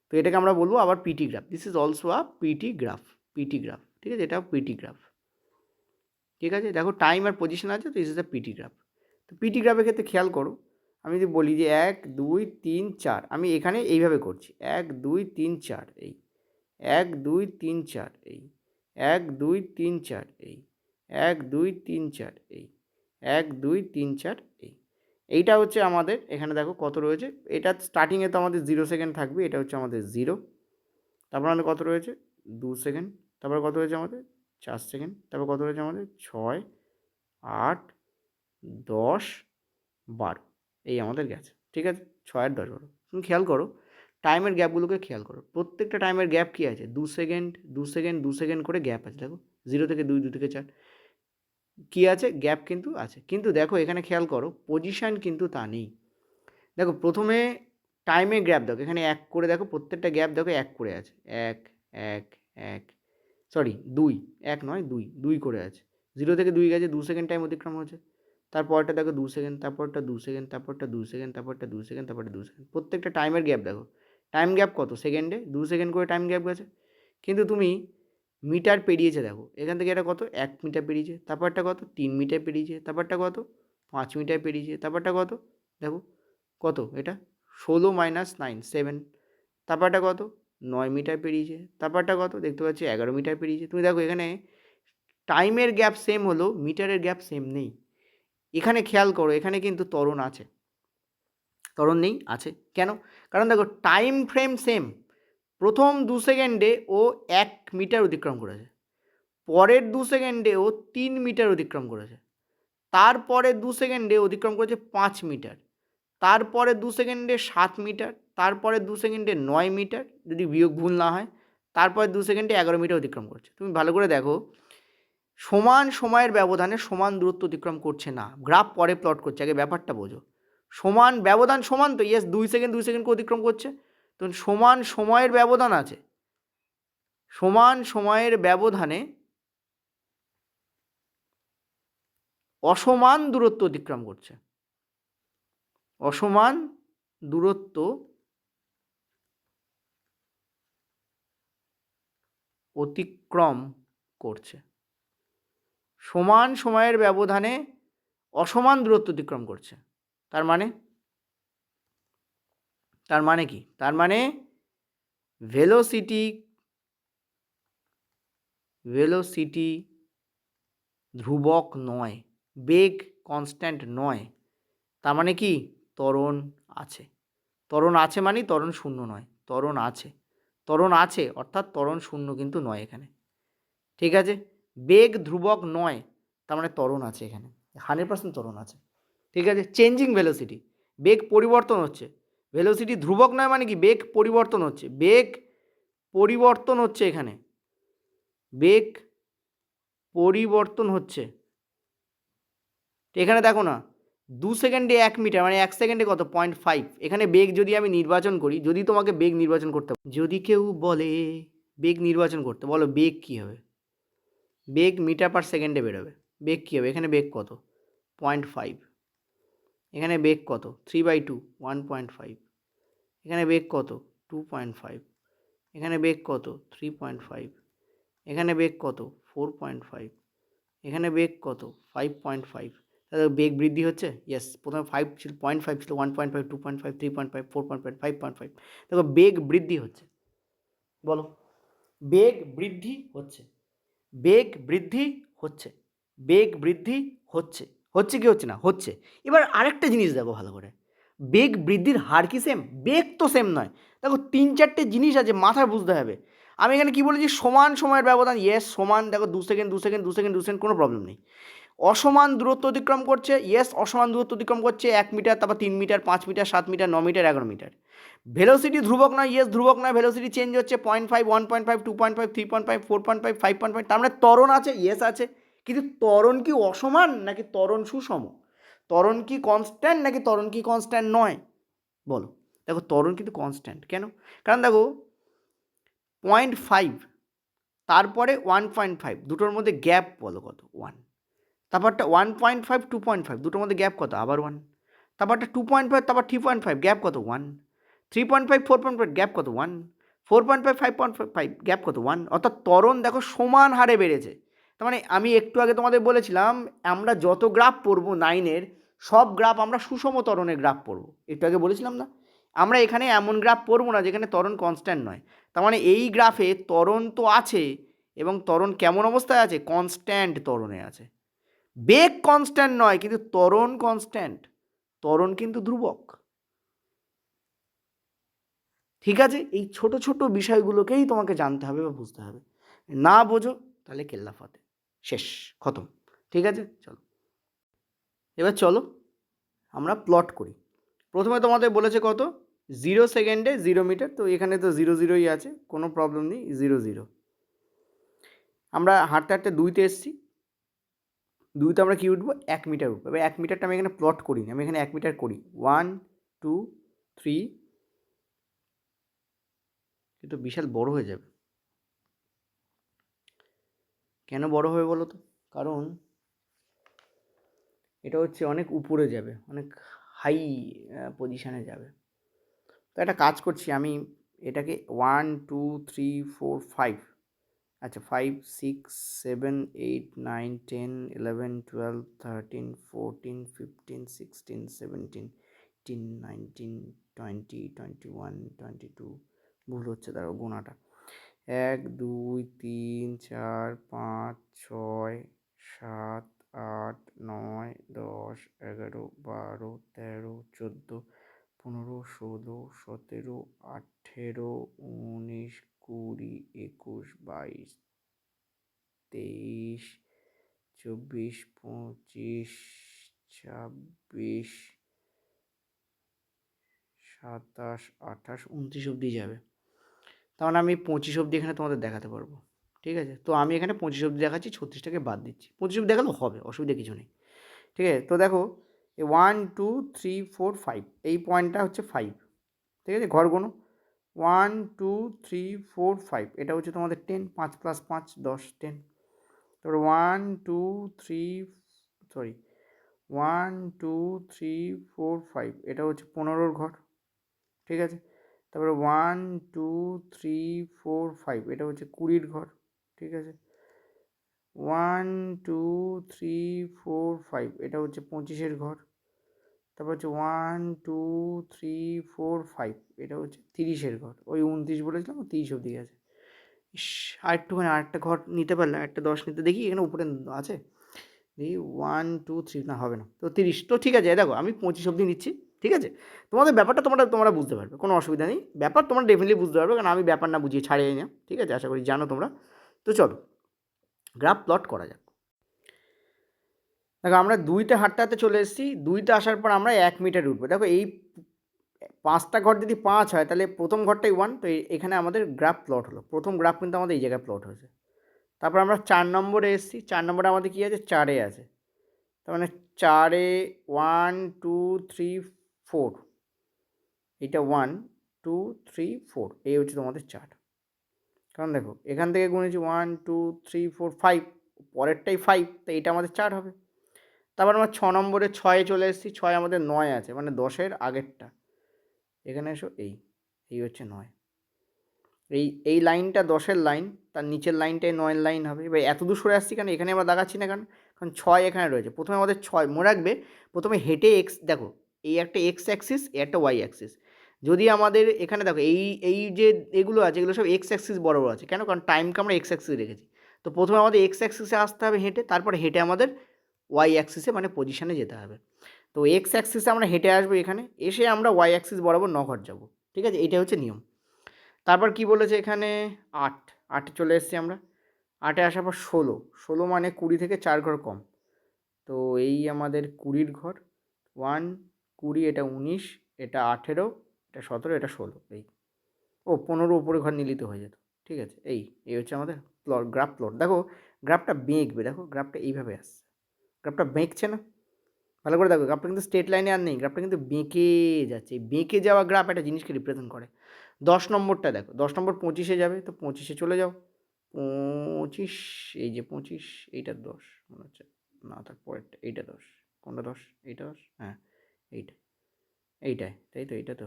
Speaker 1: তো এটাকে আমরা বলবো আবার PT graph, this is also a PT graph, PT graph, ঠিক আছে, এটাও পিটি গ্রাফ, ঠিক আছে। দেখো টাইম আর পজিশন আছে, তো this is a PT graph. তো পিটি গ্রাফের ক্ষেত্রে খেয়াল করো, আমি যদি বলি যে 1 2 3 4, আমি এখানে এইভাবে করছি 1 2 3 4, এই 1 2 3 4, এই 1 2 3 4, এই 1 2 3 4, এই 1 2 3 4, এই এইটা হচ্ছে আমাদের এখানে দেখো কত রয়েছে, এটা স্টার্টিংয়ে তো আমাদের 0 সেকেন্ড থাকবে, এটা হচ্ছে আমাদের 0, তারপর আমাদের কত রয়েছে 2 সেকেন্ড, তারপর কত রয়েছে আমাদের 4 সেকেন্ড, তারপর কত রয়েছে আমাদের 6 8 10 12, এই আমাদের গেছে, ঠিক আছে, 6 আর 10 12। তুমি খেয়াল করো টাইমের গ্যাপগুলোকে, খেয়াল করো প্রত্যেকটা টাইমের গ্যাপ কী আছে, 2 সেকেন্ড 2 সেকেন্ড 2 সেকেন্ড করে গ্যাপ আছে, দেখো 0 থেকে 2 2 থেকে 4 কী আছে, গ্যাপ কিন্তু আছে। কিন্তু দেখো এখানে খেয়াল করো পজিশান কিন্তু তা নেই। দেখো প্রথমে টাইমের গ্যাপ দেখো, এখানে 1 করে দেখো, প্রত্যেকটা গ্যাপ দেখো 1 করে আছে, 1 1 1, সরি 2, 1 নয় 2 2 করে আছে, 0 থেকে 2 গেছে, 2 সেকেন্ড টাইম অতিক্রম হচ্ছে, তারপরটা দেখো 2 সেকেন্ড, তারপরটা 2 সেকেন্ড, তারপরটা 2 সেকেন্ড, তারপরটা 2 সেকেন্ড, তারপরটা 2 সেকেন্ড, প্রত্যেকটা টাইমের গ্যাপ দেখো, টাইম গ্যাপ কত সেকেন্ডে, 2 সেকেন্ড করে টাইম গ্যাপ গেছে। কিন্তু তুমি মিটার পেরিয়েছে দেখো, এখান থেকে এটা কত 1 মিটার পেরিয়েছে, তারপরটা কত 3 মিটার পেরিয়েছে, তারপরটা কত 5 মিটার পেরিয়েছে, তারপরটা কত দেখো কত, এটা 16 - 9 7, তারপরটা কত 9 মিটার পেরিয়েছে, তারপরটা কত দেখতে পাচ্ছি 11 মিটার পেরিয়েছে। তুমি দেখো এখানে টাইমের গ্যাপ সেম হলো, মিটারের গ্যাপ সেম নেই। এখানে খেয়াল করো এখানে কিন্তু ত্বরণ আছে, ত্বরণ নেই আছে কেন, কারণ দেখো টাইম ফ্রেম সেম, প্রথম 2 সেকেন্ডে ও 1 মিটার অতিক্রম করেছে, পরের 2 সেকেন্ডে ও 3 মিটার অতিক্রম করেছে, তারপরে 2 সেকেন্ডে অতিক্রম করেছে 5 মিটার, তারপরে 2 সেকেন্ডে 7 মিটার, তারপরে 2 সেকেন্ডে 9 মিটার যদি বিয়োগ ভুল না হয়, তারপরে 2 সেকেন্ডে 11 মিটার অতিক্রম করছে। তুমি ভালো করে দেখো সমান সময়ের ব্যবধানে সমান দূরত্ব অতিক্রম করছে না, গ্রাফ পরে প্লট করছে, আগে ব্যাপারটা বোঝো। সমান ব্যবধান সমান তো, ইয়েস 2 সেকেন্ড 2 সেকেন্ডকে অতিক্রম করছে, তো সমান সময়ের ব্যবধান আছে, সমান সময়ের ব্যবধানে অসমান দূরত্ব অতিক্রম করছে, অসমান দূরত্ব অতিক্রম করছে, সমান সময়ের ব্যবধানে অসমান দূরত্ব অতিক্রম করছে। তার মানে কি, তার মানে ভেলোসিটি ধ্রুবক নয়, বেগ কনস্ট্যান্ট নয়, তার মানে কি ত্বরণ আছে, ত্বরণ আছে মানে ত্বরণ শূন্য নয়, ত্বরণ আছে, ত্বরণ আছে অর্থাৎ ত্বরণ শূন্য কিন্তু নয় এখানে, ঠিক আছে। বেগ ধ্রুবক নয় তার মানে ত্বরণ আছে এখানে, 100% ত্বরণ আছে, ঠিক আছে। চেঞ্জিং ভেলোসিটি, বেগ পরিবর্তন হচ্ছে, ভেলোসিটি ধ্রুবক নয় মানে কি বেগ পরিবর্তন হচ্ছে, বেগ পরিবর্তন হচ্ছে, এখানে বেগ পরিবর্তন হচ্ছে, এখানে দেখো না 2 সেকেন্ডে 1 মিটার মানে 1 সেকেন্ডে কত 0.5, এখানে বেগ যদি আমি নির্বাচন করি, যদি তোমাকে বেগ নির্বাচন করতে, যদি কেউ বলে বেগ নির্বাচন করতে, বলো বেগ কী হবে, বেগ মিটার পার সেকেন্ডে বেরোবে, বেগ কী হবে, এখানে বেগ কত 0.5, এখানে বেগ কত 3/2 1.5, এখানে বেগ কত 2.5, এখানে বেগ কত 3.5, এখানে বেগ কত 4.5, এখানে বেগ কত 5.5, তাহলে বেগ বৃদ্ধি হচ্ছে, ইয়েস প্রথমে 5 ছিল 0.5 ছিল 1.5 2.5 3.5 4.5 5.5, দেখো বেগ বৃদ্ধি হচ্ছে, বলো বেগ বৃদ্ধি হচ্ছে, বেগ বৃদ্ধি হচ্ছে, বেগ বৃদ্ধি হচ্ছে, হচ্ছে কি হচ্ছে না হচ্ছে। এবার আরেকটা জিনিস দেখো ভালো করে, বেগ বৃদ্ধির হার কি সেম, বেগ তো সেম নয়, দেখো 3-4টে জিনিস আছে মাথায় বুঝতে হবে। আমি এখানে কি বলেছি সমান সময়ের ব্যবধান, ইয়েস সমান, দেখো 2 সেকেন্ড 2 সেকেন্ড 2 সেকেন্ড 2 সেকেন্ড কোনো প্রবলেম নেই। অসমান দূরত্ব অতিক্রম করছে, ইয়েস অসমান দূরত্ব অতিক্রম করছে, 1 মিটার, তারপর 3 metre 5 metre 7 metre 9 metre 11 metre. Velocity ধ্রুবক নয়, ইয়েস ধ্রুবক নয়, ভেলোসিটি চেঞ্জ হচ্ছে 0.5 1.5 2.5 3.5 4.5 5.5, তার মানে ত্বরণ আছে, ইয়েস আছে, কিন্তু ত্বরণ কি অসমান নাকি ত্বরণ সুষম, ত্বরণ কি কনস্ট্যান্ট নাকি ত্বরণ কি কনস্ট্যান্ট নয়, বলো। দেখো ত্বরণ কিন্তু কনস্ট্যান্ট। কেন? কারণ দেখো 0.5 তারপরে 1.5 দুটোর মধ্যে গ্যাপ বলো কত? 1। তারপরটা 1.5 2.5 দুটোর মধ্যে গ্যাপ কত? আবার 1। তারপরটা 2.5 তারপর 3.5 গ্যাপ কত? 1। 3.5 4.5 গ্যাপ কত? 1। 4.5 5.5 গ্যাপ কত? 1। অর্থাৎ ত্বরণ দেখো সমান হারে বেড়েছে। তার মানে আমি একটু আগে তোমাদের বলেছিলাম আমরা যত গ্রাফ পড়বো 9-এর সব গ্রাফ আমরা সুষম ত্বরণের গ্রাফ পড়বো। একটু আগে বলেছিলাম না? আমরা এখানে এমন গ্রাফ পড়বো না যেখানে ত্বরণ কনস্ট্যান্ট নয়। তার মানে এই গ্রাফে ত্বরণ তো আছে এবং ত্বরণ কেমন অবস্থায় আছে? কনস্ট্যান্ট ত্বরণে আছে। বেগ কনস্ট্যান্ট নয় কিন্তু ত্বরণ কনস্ট্যান্ট, ত্বরণ কিন্তু ধ্রুবক। ঠিক আছে, এই ছোট ছোট বিষয়গুলোকেই তোমাকে জানতে হবে বা বুঝতে হবে। না বোঝো তাহলে কেল্লাফাতে, শেষ, খতম। ঠিক আছে, চলো এবার চলো আমরা প্লট করি। প্রথমে তোমাদের বলেছে কত? 0 সেকেন্ডে 0 মিটার, তো এখানে তো 0 0ই আছে, কোনো প্রবলেম নেই, 0 0। আমরা হাঁটতে হাঁটতে 2তে এসছি, 2তে আমরা কী উঠবো? 1 মিটার উঠবো। এবার 1 মিটারটা আমি এখানে প্লট করি, আমি এখানে 1 মিটার করি 1 2 3। কিন্তু বিশাল বড় হয়ে যাবে। কেন বড় হবে বলো তো? কারণ এটা হচ্ছে অনেক উপরে যাবে, অনেক হাই পজিশানে যাবে। তো একটা কাজ করছি আমি, এটাকে 1 2 3 4 5, আচ্ছা 5 6 7 8 9 10 11 12 13 14 15 16 17 18 19 20 21 22, ভুল হচ্ছে দাঁড়াও গোনাটা, 1 2 3 4 5 6 7 8 9 10 11 12 13 14 15 16 17 18 19 20 21 22 23 24 25 26 27 28 29 অবধি যাবে। তার মানে আমি 25 অবধি এখানে তোমাদের দেখাতে পারবো। ঠিক আছে, তো আমি এখানে 25 অবধি দেখাচ্ছি, 36টাকে বাদ দিচ্ছি। 25 অবধি দেখালেও হবে, অসুবিধা কিছু নেই। ঠিক আছে, তো দেখো 1 2 3 4 5, এই পয়েন্টটা হচ্ছে 5। ঠিক আছে, ঘর গোনো 1 2 3 4 5, এটা হচ্ছে তোমাদের 10, 5 + 5 10 10। তারপরে 1 2 3 সরি 1 2 3 4 5, এটা হচ্ছে 15 ঘর। ঠিক আছে, তারপরে 1 2 3 4 5, এটা হচ্ছে 20 ঘর। ঠিক আছে, 1 2 3 4 5, এটা হচ্ছে 25 ঘর। তারপর হচ্ছে 1 2 3 4 5, এটা হচ্ছে 30 ঘর। ওই 29 বলেছিলাম, 30 অবধি আছে। ইস, আরেকটুখানি আরেকটা ঘর নিতে পারলে, একটা 10 নিতে, দেখি এখানে উপরে আছে, দেখি 1 2 3, না হবে না, তো 30। তো ঠিক আছে, দেখো আমি 25 অবধি নিচ্ছি। ঠিক আছে, তোমাদের ব্যাপারটা তোমরা বুঝতে পারবে, কোনো অসুবিধা নেই, ব্যাপার তোমরা ডেফিনেটলি বুঝতে পারবে, কারণ আমি ব্যাপার না বুঝিয়ে ছাড়িয়ে না। ঠিক আছে, আশা করি জানো তোমরা। তো চলো গ্রাফ প্লট করা যাক। দেখো আমরা 2তে হাঁটতে হাঁটতে চলে এসেছি, 2তে আসার পর আমরা 1 মিটার উঠবো। দেখো এই 5টা ঘর যদি 5 হয় তাহলে প্রথম ঘরটাই 1, তো এখানে আমাদের গ্রাফ প্লট হলো। প্রথম গ্রাফ কিন্তু আমাদের এই জায়গায় প্লট হয়েছে। তারপর আমরা 4 নম্বরে এসেছি, 4 নম্বরে আমাদের কী আছে? 4-এ আছে। তার মানে 4-এ 1 2 3 4, এটা 1 2 3 4, এই হচ্ছে তোমাদের 4। কারণ দেখো এখান থেকে গুনেছি 1 2 3 4 5, পরেরটাই 5, তো এটা আমাদের 4 হবে। তারপর আমরা 6 নম্বরে 6-এ চলে এসেছি, 6 আমাদের 9 আছে, মানে 10-এর আগেরটা। এখানে এসো, এই হচ্ছে 9। এই লাইনটা 10-এর লাইন, তার নিচের লাইনটাই 9-এর লাইন হবে। এবার এত দূর সরে আসছি কেন? এখানে আমরা দাগাচ্ছি না কারণ, 6 এখানে রয়েছে। প্রথমে আমাদের 6 মনে রাখবে, প্রথমে হেঁটে এক্স, দেখো এই একটা এক্স অ্যাক্সিস, এই একটা ওয়াই অ্যাক্সিস। যদি আমাদের এখানে দেখো এই যে এগুলো আছে, এগুলো সব এক্স অ্যাক্সিস বরাবর আছে। কেন? কারণ টাইমকে আমরা এক্স অ্যাক্সিসে রেখেছি। তো প্রথমে আমাদের এক্স অ্যাক্সিসে আসতে হবে হেঁটে, তারপরে হেঁটে আমাদের ওয়াই অ্যাক্সিসে মানে পজিশানে যেতে হবে। তো এক্স অ্যাক্সিসে আমরা হেঁটে আসবো, এখানে এসে আমরা ওয়াই অ্যাক্সিস বরাবর 9 ঘর যাবো। ঠিক আছে, এইটা হচ্ছে নিয়ম। তারপর কি বলেছে এখানে? 8, 8-এ চলে এসেছি আমরা। 8-এ আসার পর 16, 16 মানে 20 থেকে 4 ঘর কম, তো এই আমাদের 20 ঘর। 1 20, এটা 19, এটা 18, এটা 17, এটা 16, এই 15 উপরে ঘর নিলেই তো হয়ে যেত। ঠিক আছে, এই হচ্ছে আমাদের প্লট, গ্রাফ প্লট। দেখো গ্রাফটা বেঁকবে, দেখো গ্রাফটা এইভাবে আসছে, গ্রাফটা বেঁকছে না? ভালো করে দেখো, গ্রাফটা কিন্তু স্ট্রেট লাইনে আর নেই, গ্রাফটা কিন্তু বেঁকে যাচ্ছে। বেঁকে যাওয়া গ্রাফ একটা জিনিসকে রিপ্রেজেন্ট করে। 10 নম্বরটা দেখো, 10 নম্বর 25-এ যাবে, তো 25-এ চলে যাও। 25, এই যে 25, এইটা 10 মনে হচ্ছে, না তার পরেরটা, এইটা 10, কোনটা 10, এইটা 10, হ্যাঁ এইটা, এইটাই তাই তো, এইটা তো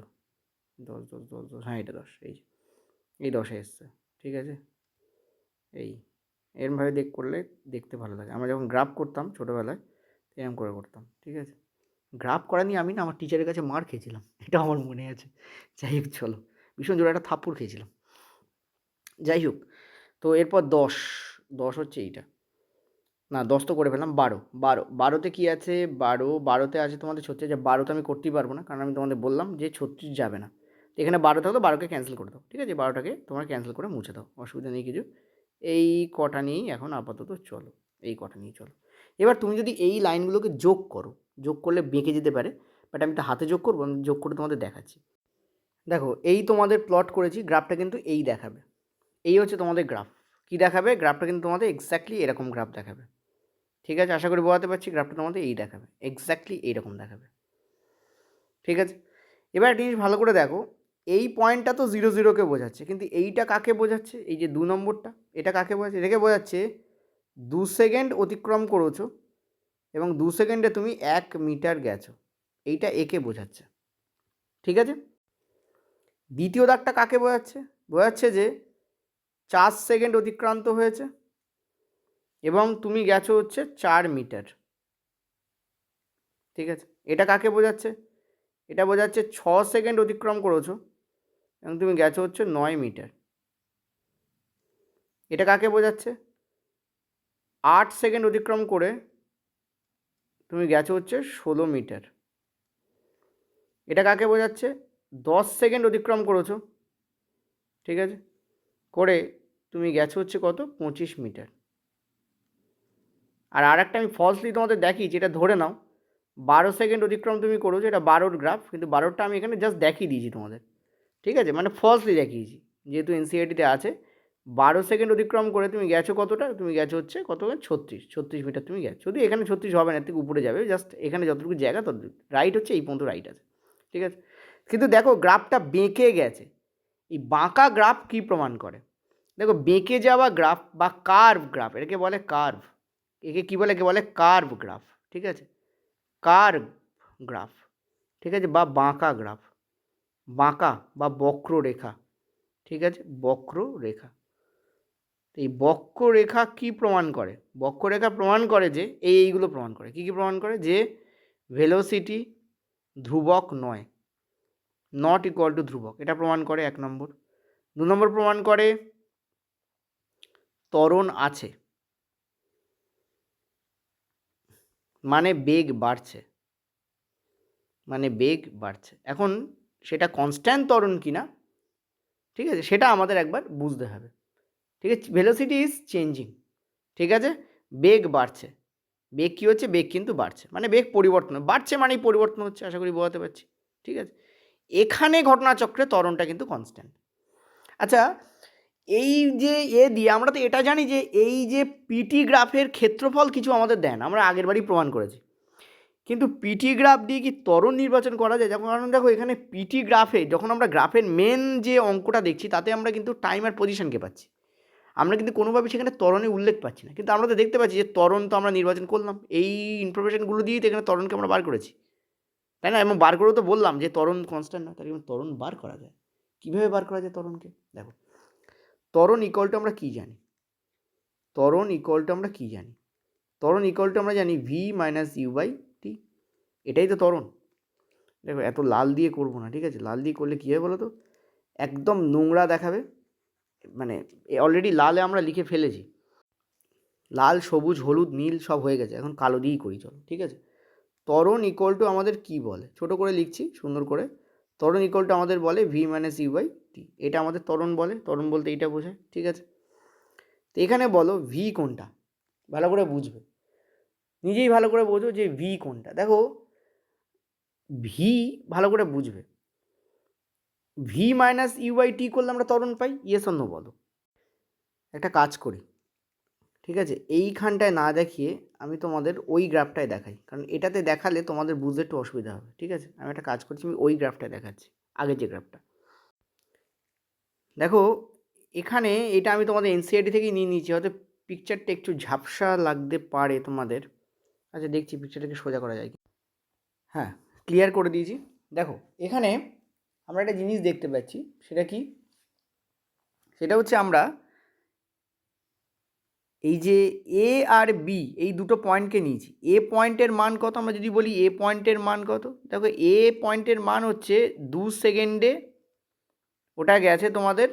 Speaker 1: 10 10 10 10, হ্যাঁ এটা 10, এই যে এই 10-এ এসছে, ঠিক আছে। এই এরমভাবে করলে দেখতে ভালো লাগে। আমরা যখন গ্রাফ করতাম ছোটোবেলায় এরম করে করতাম, ঠিক আছে। গ্রাফ করা নিয়ে আমি না আমার টিচারের কাছে মার খেয়েছিলাম, এটা আমার মনে আছে। যাই হোক চলো, ভীষণ জোরে একটা থাপ্পড় খেয়েছিলাম। যাই হোক, তো এরপর 10, 10 হচ্ছে এইটা, না 10 তো করে ফেললাম। 12, 12, 12তে কী আছে, 12তে আছে তোমাদের 36, যে 12তে আমি করতেই পারবো না, কারণ আমি তোমাদের বললাম যে 36 যাবে না। তো এখানে 12 থাকতো, 12কে ক্যান্সেল করে দাও, ঠিক আছে, 12টাকে তোমার ক্যান্সেল করে মুছে দাও, অসুবিধা নেই কিছু। এই কটা নিয়েই এখন আপাতত চলো, এই কটা নিয়েই চলো। এবার তুমি যদি এই লাইনগুলোকে যোগ করো, যোগ করলে বেঁকে যেতে পারে, বাট আমি তো হাতে যোগ করবো, আমি যোগ করে তোমাদের দেখাচ্ছি। দেখো, এই তোমাদের প্লট করেছি, গ্রাফটা কিন্তু এই দেখাবে, এই হচ্ছে তোমাদের গ্রাফ। কী দেখাবে, গ্রাফটা কিন্তু তোমাদের এক্স্যাক্টলি এরকম গ্রাফ দেখাবে, ঠিক আছে। আশা করি বোঝাতে পারছি, গ্রাফটা তোমাদের এই দেখাবে, এক্স্যাক্টলি এইরকম দেখাবে, ঠিক আছে। এবার একটা জিনিস ভালো করে দেখো, এই পয়েন্টটা তো 0 0কে বোঝাচ্ছে, কিন্তু এইটা কাকে বোঝাচ্ছে, এই যে 2 নম্বরটা, এটা কাকে বোঝাচ্ছে, এটাকে বোঝাচ্ছে 2 সেকেন্ড অতিক্রম করেছো এবং 2 সেকেন্ডে তুমি 1 মিটার গেছো, এইটা একে বোঝাচ্ছে, ঠিক আছে। দ্বিতীয় দাগটা কাকে বোঝাচ্ছে, বোঝাচ্ছে যে 4 সেকেন্ড অতিক্রান্ত হয়েছে এবং তুমি গেছো হচ্ছে 4 মিটার, ঠিক আছে। এটা কাকে বোঝাচ্ছে, এটা বোঝাচ্ছে 6 সেকেন্ড অতিক্রম করেছো এবং তুমি গেছো হচ্ছে 9 মিটার। এটা কাকে বোঝাচ্ছে, 8 সেকেন্ড অতিক্রম করে তুমি গেছো হচ্ছে 16 মিটার। এটা কাকে বোঝাচ্ছে, 10 সেকেন্ড অতিক্রম করেছো, ঠিক আছে, করে তুমি গেছো হচ্ছে কত, 25 মিটার। আর আরেকটা আমি ফলসলি তোমাদের দেখিয়েছি, এটা ধরে নাও 12 সেকেন্ড অতিক্রম তুমি করেছো, এটা 12র গ্রাফ, কিন্তু 12টা আমি এখানে জাস্ট দেখিয়ে দিয়েছি তোমাদের, ঠিক আছে, মানে ফলসলি দেখিয়েছি, যেহেতু এনসিইআরটিতে আছে। 12 সেকেন্ড অতিক্রম করে তুমি গেছো কতটা, তুমি গেছো হচ্ছে কত, 36 মিটার তুমি গেছো। যদি এখানে 36 হবে না, এর থেকে উপরে যাবে, জাস্ট এখানে যতটুকু জায়গা ততটুকু রাইট হচ্ছে, এই পর্যন্ত রাইট আছে, ঠিক আছে। কিন্তু দেখো গ্রাফটা বেঁকে গেছে, এই বাঁকা গ্রাফ কী প্রমাণ করে, দেখো বেঁকে যাওয়া গ্রাফ বা কার্ভ গ্রাফ, এটাকে বলে কার্ভ, একে কী বলে, একে বলে কার্ভ গ্রাফ, ঠিক আছে, কার্ভ গ্রাফ, ঠিক আছে, বা বাঁকা গ্রাফ, বাঁকা বা বক্ররেখা, ঠিক আছে, বক্ররেখা। এই বক্ররেখা কী প্রমাণ করে, বক্ররেখা প্রমাণ করে যে এইগুলো প্রমাণ করে, কী কী প্রমাণ করে, যে ভেলোসিটি ধ্রুবক নয়, নট ইকুয়াল টু ধ্রুবক, এটা প্রমাণ করে 1 নম্বর। 2 নম্বর প্রমাণ করে ত্বরণ আছে, মানে বেগ বাড়ছে, মানে বেগ বাড়ছে। এখন সেটা কনস্ট্যান্ট ত্বরণ কি না, ঠিক আছে, সেটা আমাদের একবার বুঝতে হবে, ঠিক আছে। ভেলোসিটি ইজ চেঞ্জিং, ঠিক আছে, বেগ বাড়ছে, বেগ কী হচ্ছে, বেগ কিন্তু বাড়ছে, মানে বেগ পরিবর্তন, বাড়ছে মানেই পরিবর্তন হচ্ছে, আশা করি বোঝাতে পারছি, ঠিক আছে। এখানে ঘটনাচক্রে ত্বরণটা কিন্তু কনস্ট্যান্ট। আচ্ছা, এই যে দিয়ে আমরা তো এটা জানি যে এই যে পিটি গ্রাফের ক্ষেত্রফল কিছু আমাদের দেন, আমরা আগের বারই প্রমাণ করেছি, কিন্তু পিটি গ্রাফ দিয়ে কি ত্বরণ নির্বাচন করা যায়, যেমন কারণ দেখো এখানে পিটি গ্রাফে যখন আমরা গ্রাফের মেন যে অঙ্কটা দেখছি, তাতে আমরা কিন্তু টাইম আর পজিশনকে পাচ্ছি, আমরা কিন্তু কোনোভাবে সেখানে ত্বরণের উল্লেখ পাচ্ছি না, কিন্তু আমরা তো দেখতে পাচ্ছি যে ত্বরণ তো আমরা নির্বাচন করলাম, এই ইনফরমেশনগুলো দিয়েই তো এখানে ত্বরণকে আমরা বার করেছি, তাই না। এবং বার করেও তো বললাম যে ত্বরণ কনস্ট্যান্ট না, তাহলে ত্বরণ বার করা যায়, কীভাবে বার করা যায় ত্বরণকে, দেখো ত্বরণ ইকুয়াল টু আমরা কী জানি, ত্বরণ ইকুয়াল টু আমরা কী জানি, ত্বরণ ইকুয়াল টু আমরা জানি V minus U by T, এটাই তো ত্বরণ। দেখো এত লাল দিয়ে করবো না, ঠিক আছে, লাল দিয়ে করলে কী হবে বলো তো, একদম নোংরা দেখাবে, মানে অলরেডি লালে আমরা লিখে ফেলেছি, লাল সবুজ হলুদ নীল সব হয়ে গেছে, এখন কালো দিয়েই করি চলো, ঠিক আছে। ত্বরণ ইকুয়াল টু আমাদের কী বলে, ছোটো করে লিখছি সুন্দর করে, ত্বরণ ইকুয়াল টু আমাদের বলে ভি মাইনাস ইউ বাই টি, এটা আমাদের ত্বরণ বলে, ত্বরণ বলতে এইটা বোঝায়, ঠিক আছে। তো এখানে বলো ভি কোনটা, ভালো করে বুঝবে, নিজেই ভালো করে বোঝো যে ভি কোনটা। দেখো ভি ভালো করে বুঝবে, ভি মাইনাস ইউ বাই টি করলে আমরা ত্বরণ পাই, ইয়েস অর নো বলো। একটা কাজ করি, ঠিক আছে, এইখানটায় না দেখিয়ে আমি তোমাদের ওই গ্রাফটায় দেখাই, কারণ এটাতে দেখালে তোমাদের বুঝতে একটু অসুবিধা হবে। ঠিক আছে, আমি একটা কাজ করছি, আমি ওই গ্রাফটায় দেখাচ্ছি, আগের যে গ্রাফটা। দেখো এখানে এটা আমি তোমাদের এনসিইআরটি থেকেই নিয়ে নিয়েছি, হয়তো পিকচারটা একটু ঝাপসা লাগতে পারে তোমাদের। আচ্ছা দেখছি পিকচারটাকে সোজা করা যায় কি। হ্যাঁ, ক্লিয়ার করে দিয়েছি। দেখো এখানে আমরা একটা জিনিস দেখতে পাচ্ছি, সেটা কি, সেটা হচ্ছে আমরা এই যে এ আর বি এই দুটো পয়েন্টকে নিয়েছি। এ পয়েন্টের মান কত, আমরা যদি বলি এ পয়েন্টের মান কত, দেখো এ পয়েন্টের মান হচ্ছে 2 সেকেন্ডে ওটা গেছে তোমাদের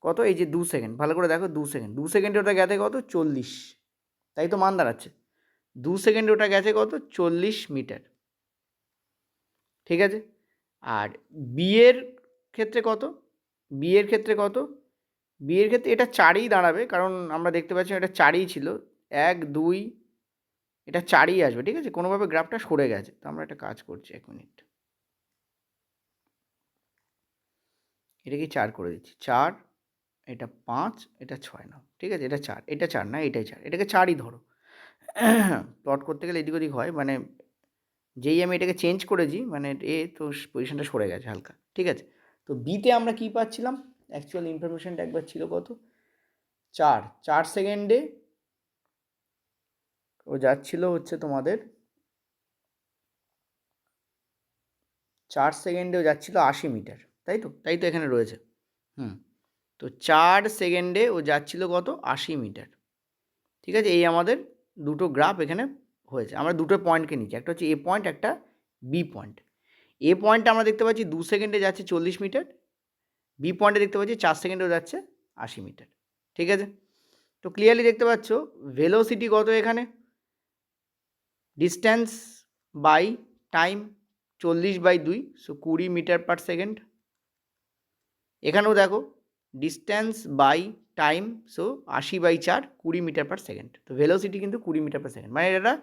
Speaker 1: কত, এই যে 2 সেকেন্ড, ভালো করে দেখো 2 সেকেন্ড, 2 সেকেন্ডে ওটা গেছে কত 40, তাই তো মান দাঁড়াচ্ছে 2 সেকেন্ডে ওটা গেছে কত 40 মিটার। ঠিক আছে, আর বিয়ের ক্ষেত্রে কত, বিয়ের ক্ষেত্রে কত, বিয়ের ক্ষেত্রে এটা 4ই দাঁড়াবে, কারণ আমরা দেখতে পাচ্ছি এটা 4ই ছিল, 1 2 এটা 4ই আসবে। ঠিক আছে, কোনোভাবে গ্রাফটা সরে গেছে, তো আমরা একটা কাজ করছি, 1 মিনিট, এটাকে 4 করে দিচ্ছি, 4, এটা 5, এটা 6 নাও। ঠিক আছে, এটা 4, এটা 4 না, এটাই 4, এটাকে 4ই ধরো। প্লট করতে গেলে এদিক ওদিক হয়, মানে যেই আমি এটাকে চেঞ্জ করেছি মানে তো পজিশনটা সরে গেছে হালকা। ঠিক আছে, তো বিতে আমরা কি পাচ্ছিলাম, অ্যাকচুয়াল ইনফরমেশনটা একবার ছিল কত, 4 সেকেন্ডে ও যাচ্ছিল হচ্ছে তোমাদের 4 সেকেন্ডেও যাচ্ছিল 80 মিটার, তাই তো, তাই তো এখানে রয়েছে। তো 4 সেকেন্ডে ও যাচ্ছিল কত 80 মিটার। ঠিক আছে, এই আমাদের দুটো গ্রাফ এখানে হয়েছে, আমরা দুটো পয়েন্টকে নিচ্ছি, একটা হচ্ছে এ পয়েন্ট, একটা বি পয়েন্ট। এ পয়েন্টে আমরা দেখতে পাচ্ছি 2 সেকেন্ডে যাচ্ছে 40 মিটার, বি পয়েন্টে দেখতে পাচ্ছি 4 সেকেন্ডেও যাচ্ছে 80 মিটার। ঠিক আছে, তো ক্লিয়ারলি দেখতে পাচ্ছ ভেলোসিটি কত এখানে, distance by time 40/2, so 20 metre per second. এখানেও দেখো distance by time, so 80/4, 20 metre per second. তো ভেলোসিটি কিন্তু 20 মিটার পার সেকেন্ড, মানে এটা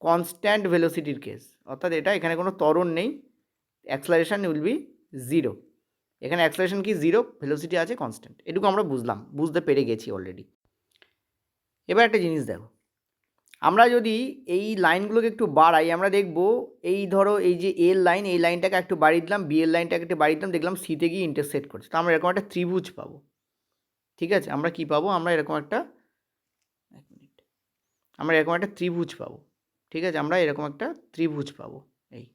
Speaker 1: কনস্ট্যান্ট ভেলোসিটির কেস, অর্থাৎ এটা এখানে কোনো ত্বরণ নেই, অ্যাক্সেলারেশন উইল বি 0। এখানে অ্যাক্সেলারেশন কি 0, ভেলোসিটি আছে কনস্ট্যান্ট, এটুকু আমরা বুঝতে পেরে গেছি অলরেডি। এবার একটা জিনিস দেখো, আমরা যদি এই লাইনগুলোকে একটু বাড়াই, আমরা দেখব এই ধরো এই যে এর লাইন, এই লাইনটাকে একটু বাড়িয়ে দিলাম, বি এর লাইনটাকে একটু বাড়িয়ে দিলাম, দেখলাম সিতে গিয়ে ইন্টারসেক্ট করছে, তো আমরা এরকম একটা ত্রিভুজ পাবো। ঠিক আছে, আমরা কি পাবো, আমরা এরকম একটা, এক মিনিট, আমরা এরকম একটা ত্রিভুজ পাবো। ঠিক আছে, আমরা এরকম একটা ত্রিভুজ পাবো, এই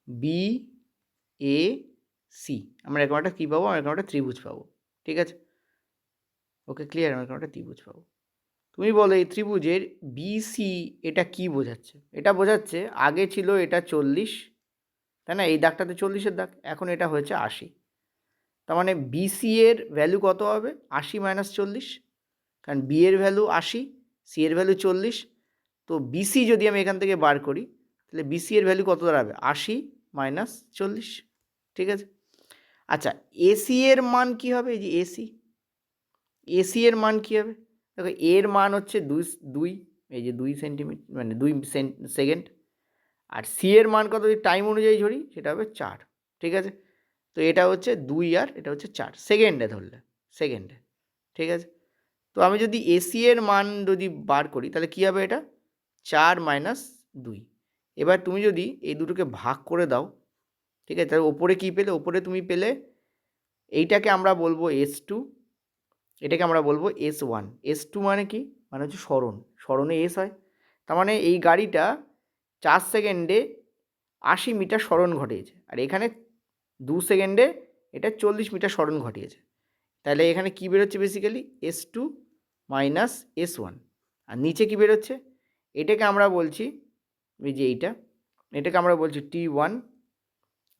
Speaker 1: বি এ সি, আমরা এরকম একটা কী পাবো, আমরা এরকম একটা ত্রিভুজ পাবো। ঠিক আছে, ওকে ক্লিয়ার, আমরা এরকম একটা ত্রিভুজ পাবো। তুমি বলো এই ত্রিভুজের বিসি এটা কি বোঝাচ্ছে, এটা বোঝাচ্ছে আগে ছিল এটা 40, তাই না, এই দাগটাতে 40-এর দাগ, এখন এটা হয়েছে 80, তার মানে বিসি এর ভ্যালু কত হবে, 80 - 40, কারণ বি এর ভ্যালু 80, সি এর ভ্যালু 40, তো বিসি যদি আমি এখান থেকে বার করি তাহলে বিসি এর ভ্যালু কত দাঁড়াবে, 80 - 40। ঠিক আছে, আচ্ছা এসি এর মান কি হবে, এই যে এসি, এসি এর মান কী হবে, দেখো এর মান হচ্ছে 2, এই যে 2 সেন্টিমিটার মানে 2 সেকেন্ড, আর সি এর মান কত যদি টাইম অনুযায়ী ধরি সেটা হবে 4। ঠিক আছে, তো এটা হচ্ছে 2 আর এটা হচ্ছে 4 সেকেন্ডে ধরলে, সেকেন্ডে। ঠিক আছে, তো আমি যদি এসি এর মান যদি বার করি তাহলে কী হবে, এটা 4 - 2। এবার তুমি যদি এই দুটোকে ভাগ করে দাও, ঠিক আছে, তাহলে ওপরে কী পেলে, ওপরে তুমি পেলে এইটাকে আমরা বলবো S2, এটাকে আমরা বলবো S1। S2 মানে কি, মানে হচ্ছে সরণ, সরণে এস হয়, তার মানে এই গাড়িটা 4 সেকেন্ডে 80 মিটার সরণ ঘটিয়েছে, আর এখানে 2 সেকেন্ডে এটা 40 মিটার সরণ ঘটিয়েছে। তাহলে এখানে কী বেরোচ্ছে, বেসিক্যালি S2 - S1, আর নিচে কী বেরোচ্ছে, এটাকে আমরা বলছি, এই যে এটাকে আমরা বলছি T1,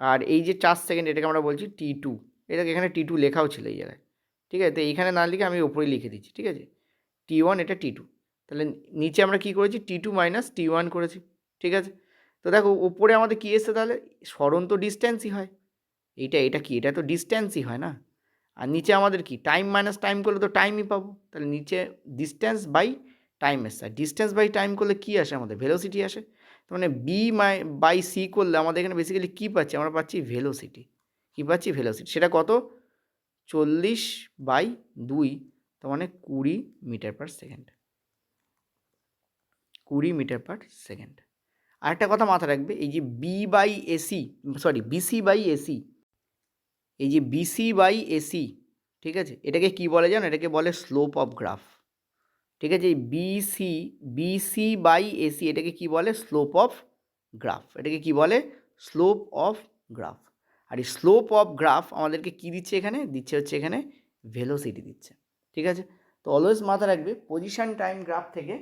Speaker 1: আর এই যে 4 সেকেন্ড এটাকে আমরা বলছি T2। এটাকে এখানে T2 লেখাও ছিল এই জায়গায়। ঠিক আছে, তো এইখানে না লিখে আমি ওপরেই লিখে দিচ্ছি। ঠিক আছে, T1 এটা T2, তাহলে নিচে আমরা কী করেছি, T2 - T1 করেছি। ঠিক আছে, তো দেখো ওপরে আমাদের কী এসছে, তাহলে সরণ তো ডিস্ট্যান্সই হয়, এটা কি, এটা তো ডিস্ট্যান্সই হয় না, আর নিচে আমাদের কি টাইম মাইনাস টাইম করলে তো টাইমই পাবো, তাহলে নিচে ডিস্ট্যান্স বাই টাইম এসছে, আর ডিস্ট্যান্স বাই টাইম করলে কী আসে, আমাদের ভেলোসিটি আসে। তার মানে বি বাই সি করলে আমাদের এখানে বেসিক্যালি কী পাচ্ছি, আমরা পাচ্ছি ভেলোসিটি। কী পাচ্ছি, ভেলোসিটি, সেটা কত 40/2, তার মানে 20 metre per second, 20 metre per second. আরেকটা কথা মাথায় রাখবে, এই যে বিসি বাই এসি, এই যে বিসি বাই এসি, ঠিক আছে, এটাকে কি বলে জানো? এটাকে বলে স্লোপ অফ গ্রাফ। ঠিক আছে, এই বিসি বাই এসি এটাকে কি বলে? Slope of graph. এটাকে কি বলে? Slope of graph. আর এই স্লোপ অফ গ্রাফ আমাদেরকে কি দিচ্ছে? এখানে দিচ্ছে হচ্ছে এখানে ভেলোসিটি দিচ্ছে। ঠিক আছে, তো অলওয়েজ মাথায় রাখবে পজিশন টাইম গ্রাফ থেকে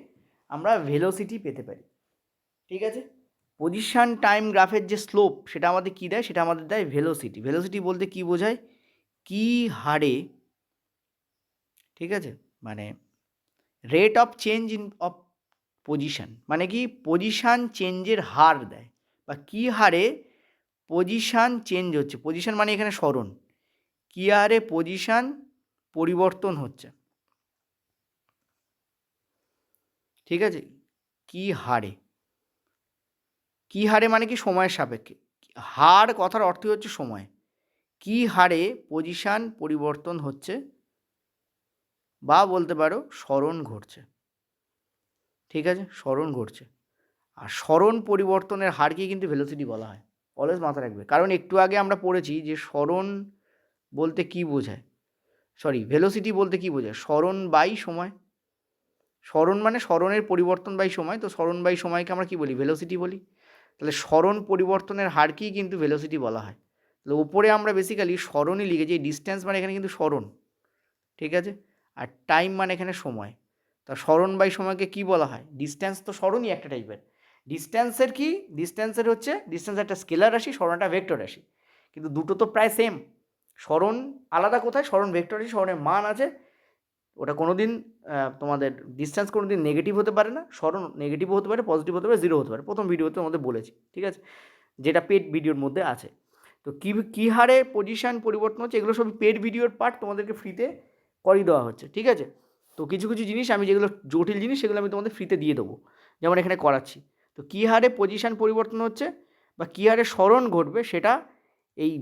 Speaker 1: আমরা ভেলোসিটি পেতে পারি। ঠিক আছে, পজিশন টাইম গ্রাফের যে স্লোপ সেটা আমাদের কী দেয়? সেটা আমাদের দেয় ভেলোসিটি। ভেলোসিটি বলতে কি বোঝায়? কি হারে, ঠিক আছে, মানে rate of change in of position, মানে কি পজিশান চেঞ্জের হার দেয়, বা কী হারে পজিশান চেঞ্জ হচ্ছে। পজিশান মানে এখানে সরণ, কী হারে পজিশান পরিবর্তন হচ্ছে। ঠিক আছে, কী হারে, কী হারে মানে কি সময়ের সাপেক্ষে, হার কথার অর্থই হচ্ছে সময়। কী হারে পজিশান পরিবর্তন হচ্ছে, বা বলতে পারো সরণ ঘটছে। ঠিক আছে, সরণ ঘটছে। আর সরণ পরিবর্তনের হারকেই কিন্তু ভেলোসিটি বলা হয়। অলওয়েজ মাথায় রাখবে, কারণ একটু আগে আমরা পড়েছি যে সরণ বলতে কি বোঝায়, ভেলোসিটি বলতে কি বোঝায়? সরণ বাই সময়। সরণ মানে সরণের পরিবর্তন বাই সময়, তো সরণ বাই সময়কে আমরা কি বলি? ভেলোসিটি বলি। তাহলে সরণ পরিবর্তনের হারকেই কিন্তু ভেলোসিটি বলা হয়। তাহলে উপরে আমরা বেসিক্যালি সরণই লিখেছি, ডিস্ট্যান্স মানে এখানে কিন্তু সরণ, ঠিক আছে, আর টাইম মানে এখানে সময়। তা সরণ বাই সময়কে কি বলা হয়? ডিস্ট্যান্স তো সরণই একটা টাইপের। ডিস্ট্যান্সের কি? ডিস্ট্যান্সের হচ্ছে, ডিস্ট্যান্স একটা স্কেলার রাশি, সরণ একটা ভেক্টর রাশি, কিন্তু দুটো তো প্রায় সেম। সরণ আলাদা কোথায়? সরণ ভেক্টর রাশি, সরণের মান আছে, ওটা কোনো দিন তোমাদের ডিস্ট্যান্স কোনো দিন নেগেটিভ হতে পারে না, সরণ নেগেটিভও হতে পারে, পজিটিভ হতে পারে, জিরো হতে পারে। প্রথম ভিডিওতে আমাদের বলেছি, ঠিক আছে, যেটা পেড ভিডিওর মধ্যে আছে। তো কী হারে পজিশান পরিবর্তন হচ্ছে, এগুলো সব পেড ভিডিওর পার্ট, তোমাদেরকে ফ্রিতে করিয়ে দেওয়া হচ্ছে। ঠিক আছে, তো কিছু কিছু জিনিস আমি যেগুলো জটিল জিনিস সেগুলো আমি তোমাদের ফ্রিতে দিয়ে দেবো, যেমন এখানে করাচ্ছি। তো কী হারে পজিশান পরিবর্তন হচ্ছে বা কী হারে সরণ ঘটবে সেটা এই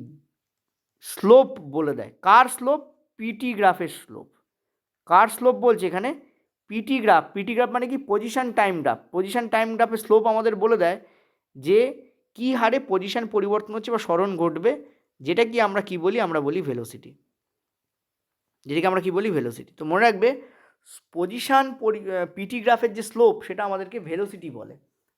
Speaker 1: স্লোপ বলে দেয়। কার স্লোপ? পিটি গ্রাফের স্লোপ। কার স্লোপ বলছে এখানে? PT graph. পিটি গ্রাফ মানে কি? Position time graph. Position time গ্রাফের স্লোপ আমাদের বলে দেয় যে কী হারে পজিশান পরিবর্তন হচ্ছে বা সরণ ঘটবে, যেটা কি আমরা কি বলি? আমরা বলি ভেলোসিটি। যেটাকে আমরা কি বলি? ভেলোসিটি। তো মনে রাখবে পজিশান পিটি গ্রাফের যে স্লোপ সেটা আমাদেরকে ভেলোসিটি বলে।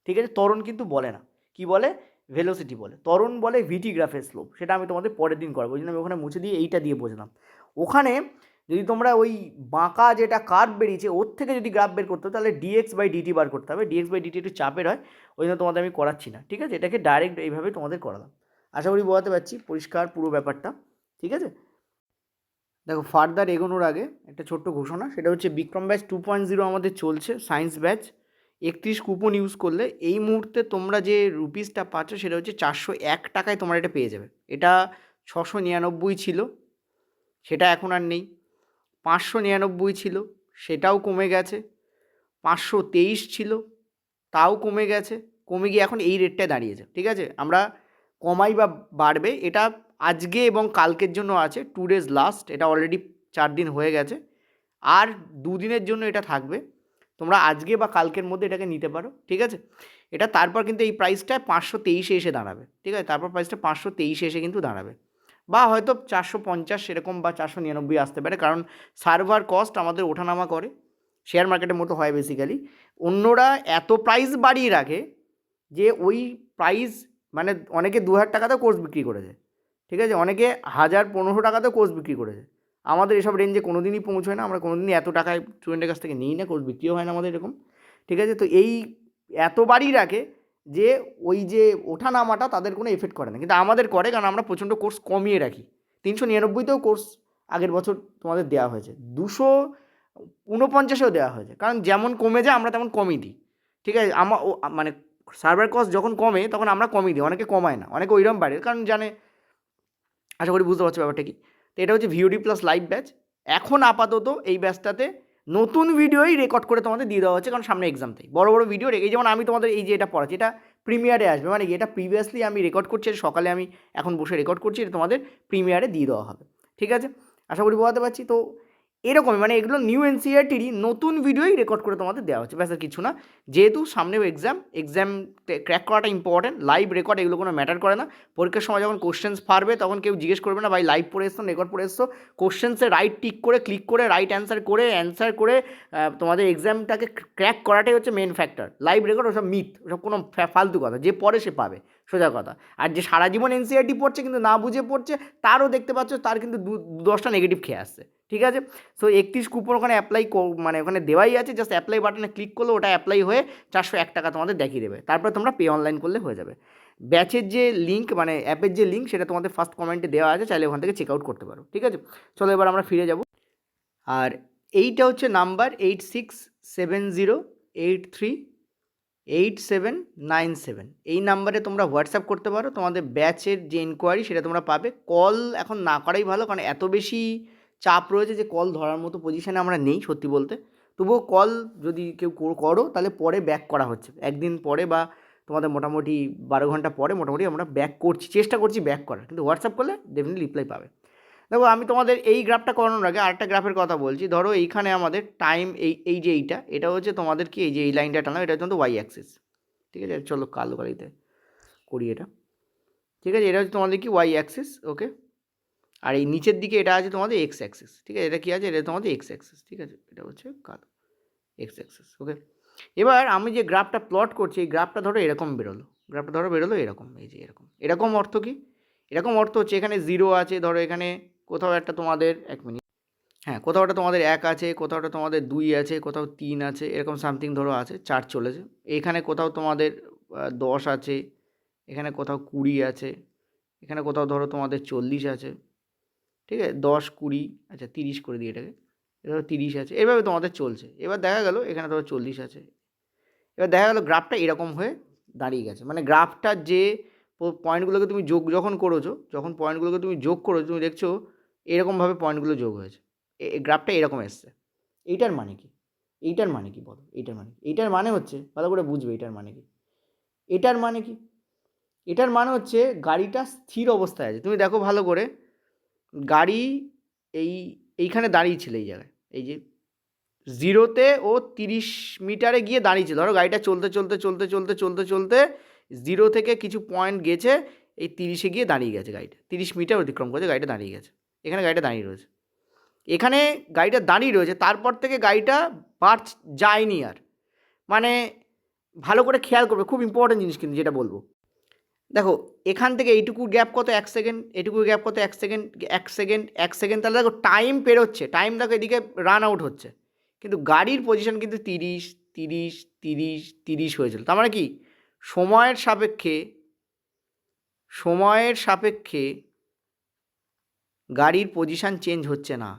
Speaker 1: ঠিক আছে, ত্বরণ কিন্তু বলে না। কি বলে? ভেলোসিটি বলে। ত্বরণ বলে ভিটি গ্রাফের স্লোপ। সেটা আমি তোমাদের পরের দিন করাবো, ওই জন্য আমি ওখানে মুছে দিয়ে এইটা দিয়ে বোঝালাম। ওখানে যদি তোমরা ওই বাঁকা যেটা কার্ভ বেরিয়েছে ওর থেকে যদি গ্রাফ বের করতে হবে, তাহলে ডিএক্স বাই ডিটি বার করতে হবে। ডিএক্স বাই ডিটি একটু চাপের হয়, ওই জন্য তোমাদের আমি করাচ্ছি না। ঠিক আছে, এটাকে ডাইরেক্ট এইভাবে তোমাদের করালাম। আশা করি বোঝাতে পারছি পরিষ্কার পুরো ব্যাপারটা। ঠিক আছে, দেখো ফার্দার এগোনোর আগে একটা ছোট্ট ঘোষণা, সেটা হচ্ছে বিক্রম ব্যাচ 2.0 আমাদের চলছে, সায়েন্স ব্যাচ। 31 কুপন ইউজ করলে এই মুহূর্তে তোমরা যে রুপিসটা পাচ্ছ সেটা হচ্ছে 401 টাকায় তোমরা এটা পেয়ে যাবে। এটা 699 ছিল, সেটা এখন আর নেই। 599 ছিল, সেটাও কমে গেছে। 523 ছিল, তাও কমে গেছে। কমে গিয়ে এখন এই রেটটায় দাঁড়িয়েছে। ঠিক আছে, আমরা কমাই বা বাড়বে এটা আজকে এবং কালকের জন্য আছে, 2 days লাস্ট। এটা অলরেডি 4 দিন হয়ে গেছে, আর 2 দিনের জন্য এটা থাকবে। তোমরা আজকে বা কালকের মধ্যে এটাকে নিতে পারো। ঠিক আছে, এটা তারপর কিন্তু এই প্রাইসটা 523-এ এসে দাঁড়াবে। ঠিক আছে, তারপর প্রাইসটা 523-এ এসে কিন্তু দাঁড়াবে, বা হয়তো 450 সেরকম বা 499 আসতে পারে, কারণ সার্ভার কস্ট আমাদের ওঠানামা করে, শেয়ার মার্কেটের মতো হয় বেসিক্যালি। অন্যরা এত প্রাইস বাড়িয়ে রাখে যে ওই প্রাইস, মানে অনেকে 2000 টাকাতেও কোর্স বিক্রি করেছে। ঠিক আছে, অনেকে 1000-1500 টাকাতেও কোর্স বিক্রি করেছে। আমাদের এসব রেঞ্জে কোনো দিনই পৌঁছয় না, আমরা কোনো দিনই এত টাকায় স্টুডেন্টের কাছ থেকে নিই না, কোর্স বিক্রিও হয় না আমাদের এরকম। ঠিক আছে, তো এই এত বাড়িয়ে রাখে যে ওই যে ওঠানামাটা তাদের কোনো এফেক্ট করে না, কিন্তু আমাদের করে, কারণ আমরা প্রচণ্ড কোর্স কমিয়ে রাখি। 399-তেও কোর্স আগের বছর তোমাদের দেওয়া হয়েছে, 249-এও দেওয়া হয়েছে, কারণ যেমন কমে যায় আমরা তেমন কমই দিই। ঠিক আছে, মানে সার্ভার কস্ট যখন কমে তখন আমরা কমই দিই, অনেকে কমায় না, অনেকে ওইরকম বাড়ে, কারণ জানে। আশা করি বুঝতে পারছো ব্যাপারটা কি। তো এটা হচ্ছে ভিওডি প্লাস লাইভ ব্যাচ। এখন আপাতত এই ব্যাচটাতে নতুন ভিডিওই রেকর্ড করে তোমাদের দিয়ে দেওয়া হচ্ছে, কারণ সামনে এক্সাম তাই বড় বড় ভিডিও এই যেমন আমি তোমাদের এই যে এটা পড়াচ্ছি, এটা প্রিমিয়ারে আসবে, মানে কি এটা প্রিভিয়াসলি আমি রেকর্ড করছি, সকালে আমি এখন বসে রেকর্ড করছি, এটা তোমাদের প্রিমিয়ারে দিয়ে দেওয়া হবে। ঠিক আছে, আশা করি বোঝাতে পারছি। তো এরকমই, মানে এগুলো নিউ এনসিইআরটিরই নতুন ভিডিওই রেকর্ড করে তোমাদের দেওয়া হচ্ছে, ব্যাস আর কিছু না। যেহেতু সামনেও এক্সাম ক্র্যাক করাটা ইম্পর্টেন্ট, লাইভ রেকর্ড এগুলো কোনো ম্যাটার করে না। পরীক্ষার সময় যখন কোশ্চেন্স পারবে তখন কেউ জিজ্ঞেস করবে না ভাই লাইভ পড়ে এসছো রেকর্ড পড়ে এসছো, কোশ্চেন্সে রাইট টিক করে ক্লিক করে রাইট অ্যান্সার করে তোমাদের এক্সামটাকে ক্র্যাক করাটাই হচ্ছে মেন ফ্যাক্টর। লাইভ রেকর্ড ওসব মিথ, ওসব কোনো ফালতু কথা, যে পড়ে সে পাবে, সোজা কথা। আর যে সারা জীবন এনসিইআরটি পড়ছে কিন্তু না বুঝে পড়ছে, তারও দেখতে পাচ্ছ তার কিন্তু 10টা নেগেটিভ খেয়ে আসছে, ঠিক আছে। সো 31 কুপন ওখানে মানে ওখানে দেওয়াই আছে, জাস্ট অ্যাপ্লাই বাটনে ক্লিক করলে ওটা অ্যাপ্লাই হয়ে 401 টাকা তোমাদের দেখিয়ে দেবে, তারপর তোমরা পে অনলাইন করলে হয়ে যাবে। ব্যাচের যে লিঙ্ক, মানে অ্যাপের যে লিঙ্ক, সেটা তোমাদের ফার্স্ট কমেন্টে দেওয়া আছে, চাইলে ওখান থেকে চেক আউট করতে পারো, ঠিক আছে। চলো এবার আমরা ফিরে যাব। আর এইটা হচ্ছে নাম্বার 8670838797, এই নাম্বারে তোমরা হোয়াটসঅ্যাপ করতে পারো, তোমাদের ব্যাচের যে ইনকোয়ারি সেটা তোমরা পাবে। কল এখন না করাই ভালো, কারণ এত বেশি চাপ রয়েছে যে কল ধরার মতো পজিশানে আমরা নেই সত্যি বলতে। তবুও কল যদি কেউ করো তাহলে পরে ব্যাক করা হচ্ছে, একদিন পরে বা তোমাদের মোটামুটি 12 ঘন্টা পরে মোটামুটি আমরা ব্যাক করছি, চেষ্টা করছি ব্যাক করার, কিন্তু হোয়াটসঅ্যাপ করলে ডেফিনেটলি রিপ্লাই পাবে। দেখো আমি তোমাদের এই গ্রাফটা করানোর আগে আরেকটা গ্রাফের কথা বলছি। ধরো এইখানে আমাদের টাইম, এই যে এটা হচ্ছে তোমাদের কি, এই যে এই লাইনটা টানা, এটা হচ্ছে ওয়াই অ্যাক্সিস, ঠিক আছে। চলো কালো কালিতে করি এটা, ঠিক আছে। এটা হচ্ছে তোমাদের কি ওয়াই অ্যাক্সিস, ওকে। আর এই নিচের দিকে এটা আছে তোমাদের এক্স অ্যাক্সিস, ঠিক আছে। এটা কি আছে, এটা তোমাদের এক্স অ্যাক্সিস, ঠিক আছে। এটা হচ্ছে কালো এক্স অ্যাক্সিস, ওকে। এবার আমি যে গ্রাফটা প্লট করছি, এই গ্রাফটা ধরো এরকম বেরোলো, এরকম, এই যে এরকম অর্থ কি, এরকম অর্থ হচ্ছে এখানে 0 আছে, ধরো এখানে কোথাও একটা তোমাদের 1 মিনিট, হ্যাঁ কোথাও একটা তোমাদের 1 আছে, কোথাও একটা তোমাদের 2 আছে, কোথাও 3 আছে, এরকম সামথিং ধরো আছে, 4 চলেছে। এখানে কোথাও তোমাদের 10 আছে, এখানে কোথাও 20 আছে, এখানে কোথাও ধরো তোমাদের 40 আছে, ঠিক আছে। 10 20, আচ্ছা 30 করে দিই এটাকে, ধরো 30 আছে, এভাবে তোমাদের চলছে। এবার দেখা গেল এখানে ধরো 40 আছে। এবার দেখা গেল গ্রাফটা এরকম হয়ে দাঁড়িয়ে গেছে, মানে গ্রাফটার যে পয়েন্টগুলোকে তুমি যখন করেছো, যখন পয়েন্টগুলোকে তুমি যোগ করেছো, তুমি দেখছো এরকমভাবে পয়েন্টগুলো যোগ হয়েছে, গ্রাফটা এরকম এসছে। এইটার মানে কি, বলো, এইটার মানে হচ্ছে, ভালো করে বুঝবে এটার মানে কি। এটার মানে কি, এটার মানে হচ্ছে গাড়িটা স্থির অবস্থায় আছে। তুমি দেখো ভালো করে, গাড়ি এইখানে দাঁড়িয়েছিল, এই জায়গায়, এই যে 0-তে ও 30 মিটারে গিয়ে দাঁড়িয়েছে। ধরো গাড়িটা চলতে 0 থেকে কিছু পয়েন্ট গেছে, এই 30-এ গিয়ে দাঁড়িয়ে গেছে, গাড়িটা 30 মিটার অতিক্রম করেছে, গাড়িটা দাঁড়িয়ে গেছে। এখানে গাড়িটা দাঁড়িয়ে রয়েছে, তারপর থেকে গাড়িটা যায়নি আর, মানে ভালো করে খেয়াল করবে, খুব ইম্পর্টেন্ট জিনিস কিন্তু যেটা বলবো। দেখো এখান থেকে এইটুকু গ্যাপ কত, 1 সেকেন্ড, এটুকু গ্যাপ কত, 1 সেকেন্ড, 1 সেকেন্ড, তাহলে দেখো টাইম পেরোচ্ছে, টাইম দেখো এদিকে রান আউট হচ্ছে, কিন্তু গাড়ির পজিশন কিন্তু 30 হয়েছিল। তার মানে কি, সময়ের সাপেক্ষে গাড়ির পজিশান চেঞ্জ হচ্ছে না,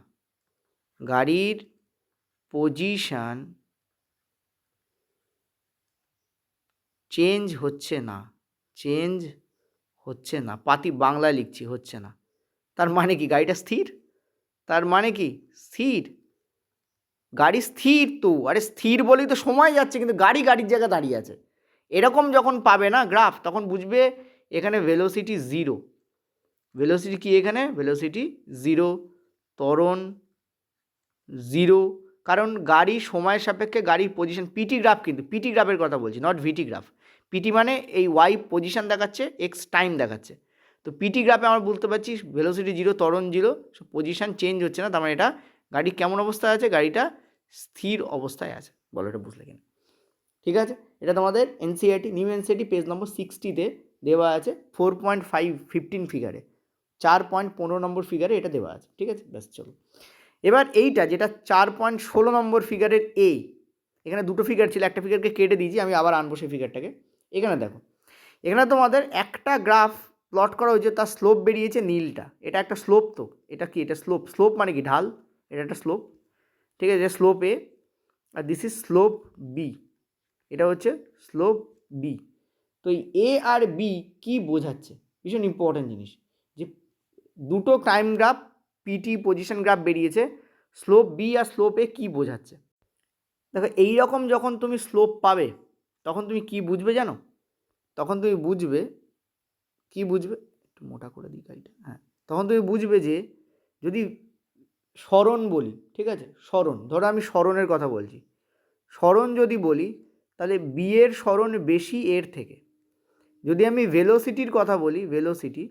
Speaker 1: গাড়ির পজিশান চেঞ্জ হচ্ছে না, বাংলায় লিখছি, হচ্ছে না। তার মানে কি, গাড়িটা স্থির, গাড়ি স্থির তো, আরে স্থির বলেই তো সময় যাচ্ছে, কিন্তু গাড়ির জায়গায় দাঁড়িয়ে আছে। এরকম যখন পাবে না গ্রাফ, তখন বুঝবে এখানে ভেলোসিটি 0, ভেলোসিটি কি, এখানে ভেলোসিটি 0, ত্বরণ 0, কারণ গাড়ি সময়ের সাপেক্ষে গাড়ির পজিশন, পিটি গ্রাফ, কিন্তু পিটি গ্রাফের কথা বলছি, নট ভিটি গ্রাফ। পিটি মানে এই ওয়াই পজিশন দেখাচ্ছে, এক্স টাইম দেখাচ্ছে। তো পিটি গ্রাফে আমরা বলতে পারছি ভেলোসিটি 0, ত্বরণ 0, পজিশন চেঞ্জ হচ্ছে না, তার মানে এটা গাড়ি কেমন অবস্থায় আছে, গাড়িটা স্থির অবস্থায় আছে। বলো এটা বুঝলে কিনা, ঠিক আছে। এটা তোমাদের NCERT, new NCERT page number 60-তে দেওয়া আছে, 4.15 ফিগারে, 4.15 নম্বর ফিগারে এটা দেওয়া আছে, ঠিক আছে। ব্যাস চলো এবার এইটা যেটা 4.16 নম্বর ফিগারের এখানে দুটো ফিগার ছিল, একটা ফিগারকে কেটে দিয়েছি, আমি আবার আনবো সেই ফিগারটাকে। এখানে দেখো, এখানে তোমাদের একটা গ্রাফ প্লট করা হয়েছে, তার স্লোপ বেরিয়েছে নীলটা, এটা একটা স্লোপ। তো এটা কি, এটা স্লোপ মানে কি, ঢাল, এটা একটা স্লোপ, ঠিক আছে। স্লোপ এ, আর দিস ইজ স্লোপ বি, এটা হচ্ছে স্লোপ বি। তো এই এ আর বি কী বোঝাচ্ছে, ভীষণ ইম্পর্ট্যান্ট জিনিস, যে দুটো time graph, PT position graph বেরিয়েছে, স্লোপ বি আর স্লোপ এ কী বোঝাচ্ছে। দেখো এইরকম যখন তুমি স্লোপ পাবে, তখন তুমি কি বুঝবে জানো, তখন তুমি বুঝবে, একটু মোটা করে দিই গাড়িটা, হ্যাঁ, তখন তুমি বুঝবে যে যদি সরণ বলি, ঠিক আছে, সরণ, ধরো আমি সরণের কথা বলছি, সরণ যদি বলি তাহলে বি এর সরণ বেশি এর থেকে। যদি আমি ভেলোসিটির কথা বলি, ভেলোসিটি,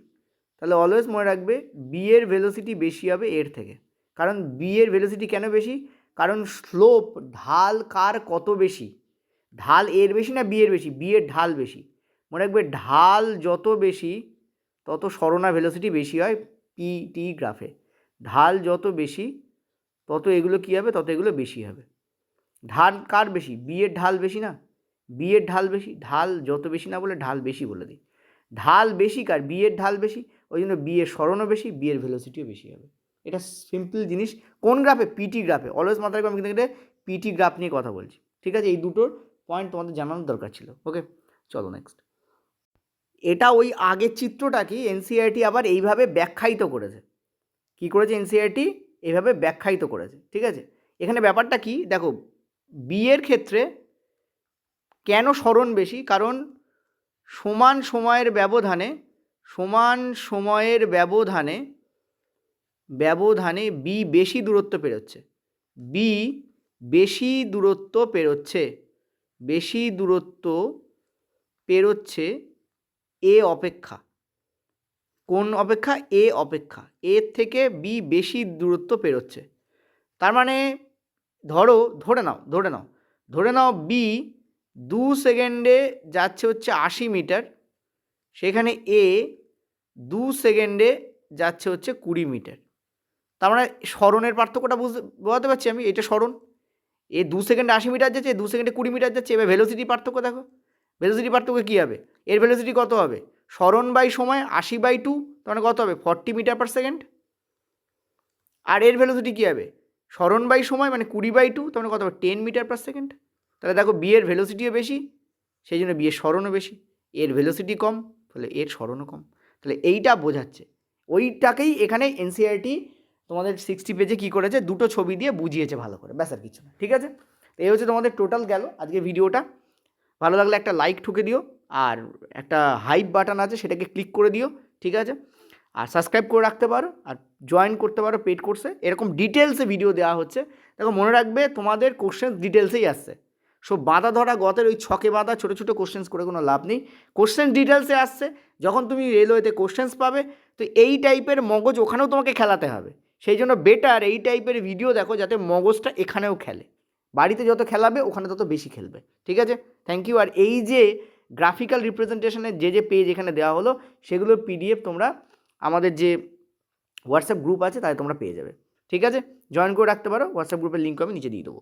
Speaker 1: তাহলে অলওয়েজ মনে রাখবে বি এর ভেলোসিটি বেশি হবে এর থেকে। কারণ বি এর ভেলোসিটি কেন বেশি? কারণ স্লোপ, ঢাল কার কত বেশি, ঢাল এর বেশি না বি এর বেশি? বি এর ঢাল বেশি। মনে রাখবে ঢাল যত বেশি তত সরণা ভেলোসিটি বেশি হয় পিটি গ্রাফে। ঢাল যত বেশি তত এগুলো কী হবে, তত এগুলো বেশি হবে। ঢাল কার বেশি? বি এর ঢাল বেশি না? বি এর ঢাল বেশি, ঢাল যত বেশি না বলে ঢাল বেশি বলে দিই। ঢাল বেশি কার? বি এর ঢাল বেশি, ওই জন্য বি এর সরণও বেশি, বি এর ভেলোসিটিও বেশি হবে। এটা সিম্পল জিনিস। কোন গ্রাফে? পিটি গ্রাফে। অলওয়েজ মাথায় রাখবে আমি কিন্তু পিটি গ্রাফ নিয়ে কথা বলছি, ঠিক আছে? এই দুটোর পয়েন্ট তোমাদের জানানোর দরকার ছিল। ওকে, চলো নেক্সট। এটা ওই আগের চিত্রটাকে এনসিইআরটি আবার এইভাবে ব্যাখ্যায়িত করেছে। কী করেছে এনসিইআরটি? এইভাবে ব্যাখ্যায়িত করেছে, ঠিক আছে? এখানে ব্যাপারটা কি দেখো, বি এর ক্ষেত্রে কেন সরণ বেশি? কারণ সমান সময়ের ব্যবধানে, সমান সময়ের ব্যবধানে ব্যবধানে বি বেশি দূরত্ব পেরোচ্ছে, বি বেশি দূরত্ব পেরোচ্ছে, বেশি দূরত্ব পেরোচ্ছে এ অপেক্ষা। কোন অপেক্ষা? এ অপেক্ষা। এর থেকে বি বেশি দূরত্ব পেরোচ্ছে। তার মানে ধরে নাও বি 2 সেকেন্ডে যাচ্ছে হচ্ছে 80 মিটার, সেখানে এ 2 সেকেন্ডে যাচ্ছে হচ্ছে 20 মিটার। তার মানে সরণের পার্থক্যটা বোঝাতে পারছি আমি, এটা সরণ। এ 2 সেকেন্ডে 80 মিটার যাচ্ছে, 2 সেকেন্ডে 20 মিটার যাচ্ছে। এবার ভেলোসিটি পার্থক্য দেখো, ভেলোসিটি পার্থক্য কী হবে? এর ভেলোসিটি কত হবে? সরণ বাই সময় 80/2, তার মানে কত হবে? 40 মিটার পার সেকেন্ড। আর এর ভেলোসিটি কী হবে? সরণ বাই সময় মানে 20/2, তার মানে কত হবে? 10 মিটার পার সেকেন্ড। তাহলে দেখো বি এর ভেলোসিটিও বেশি, সেই জন্য বি এর সরণও বেশি। এর ভেলোসিটি কম, তাহলে এর সরণও কম। তাহলে এইটা বোঝাচ্ছে, ওইটাকেই এখানে এনসিইআরটি তোমাদের 60 পেজে কী করেছে, দুটো ছবি দিয়ে বুঝিয়েছে ভালো করে, ব্যাস আর কিছু না, ঠিক আছে? তো এই হচ্ছে তোমাদের টোটাল গেল আজকে ভিডিওটা। ভালো লাগলে একটা লাইক ঠুকে দিও, আর একটা হাইপ বাটন আছে সেটাকে ক্লিক করে দিও, ঠিক আছে? আর সাবস্ক্রাইব করে রাখতে পারো, আর জয়েন করতে পারো পেড কোর্সে। এরকম ডিটেলসে ভিডিও দেওয়া হচ্ছে। দেখো মনে রাখবে তোমাদের কোশ্চেন ডিটেলসেই আসছে। সো বাঁধা ধরা গতের ওই ছকে বাঁধা ছোটো ছোটো কোশ্চেন্স করে কোনো লাভ নেই। কোশ্চেন ডিটেলসে আসছে। যখন তুমি রেলওয়েতে কোশ্চেন্স পাবে, তো এই টাইপের মগজ ওখানেও তোমাকে খেলাতে হবে। সেই জন্য বেটার এই টাইপের ভিডিও দেখো, যাতে মগজটা এখানেও খেলে। বাড়িতে যত খেলাবে ওখানে তত বেশি খেলবে, ঠিক আছে? Thank you. আর এই যে গ্রাফিক্যাল রিপ্রেজেন্টেশনের যে পেজ এখানে দেওয়া হলো, সেগুলোর পিডিএফ তোমরা আমাদের যে হোয়াটসঅ্যাপ গ্রুপ আছে তাই তোমরা পেয়ে যাবে, ঠিক আছে? জয়েন করে রাখতে পারো। হোয়াটসঅ্যাপ গ্রুপের লিঙ্ক আমি নিচে দিয়ে দেবো।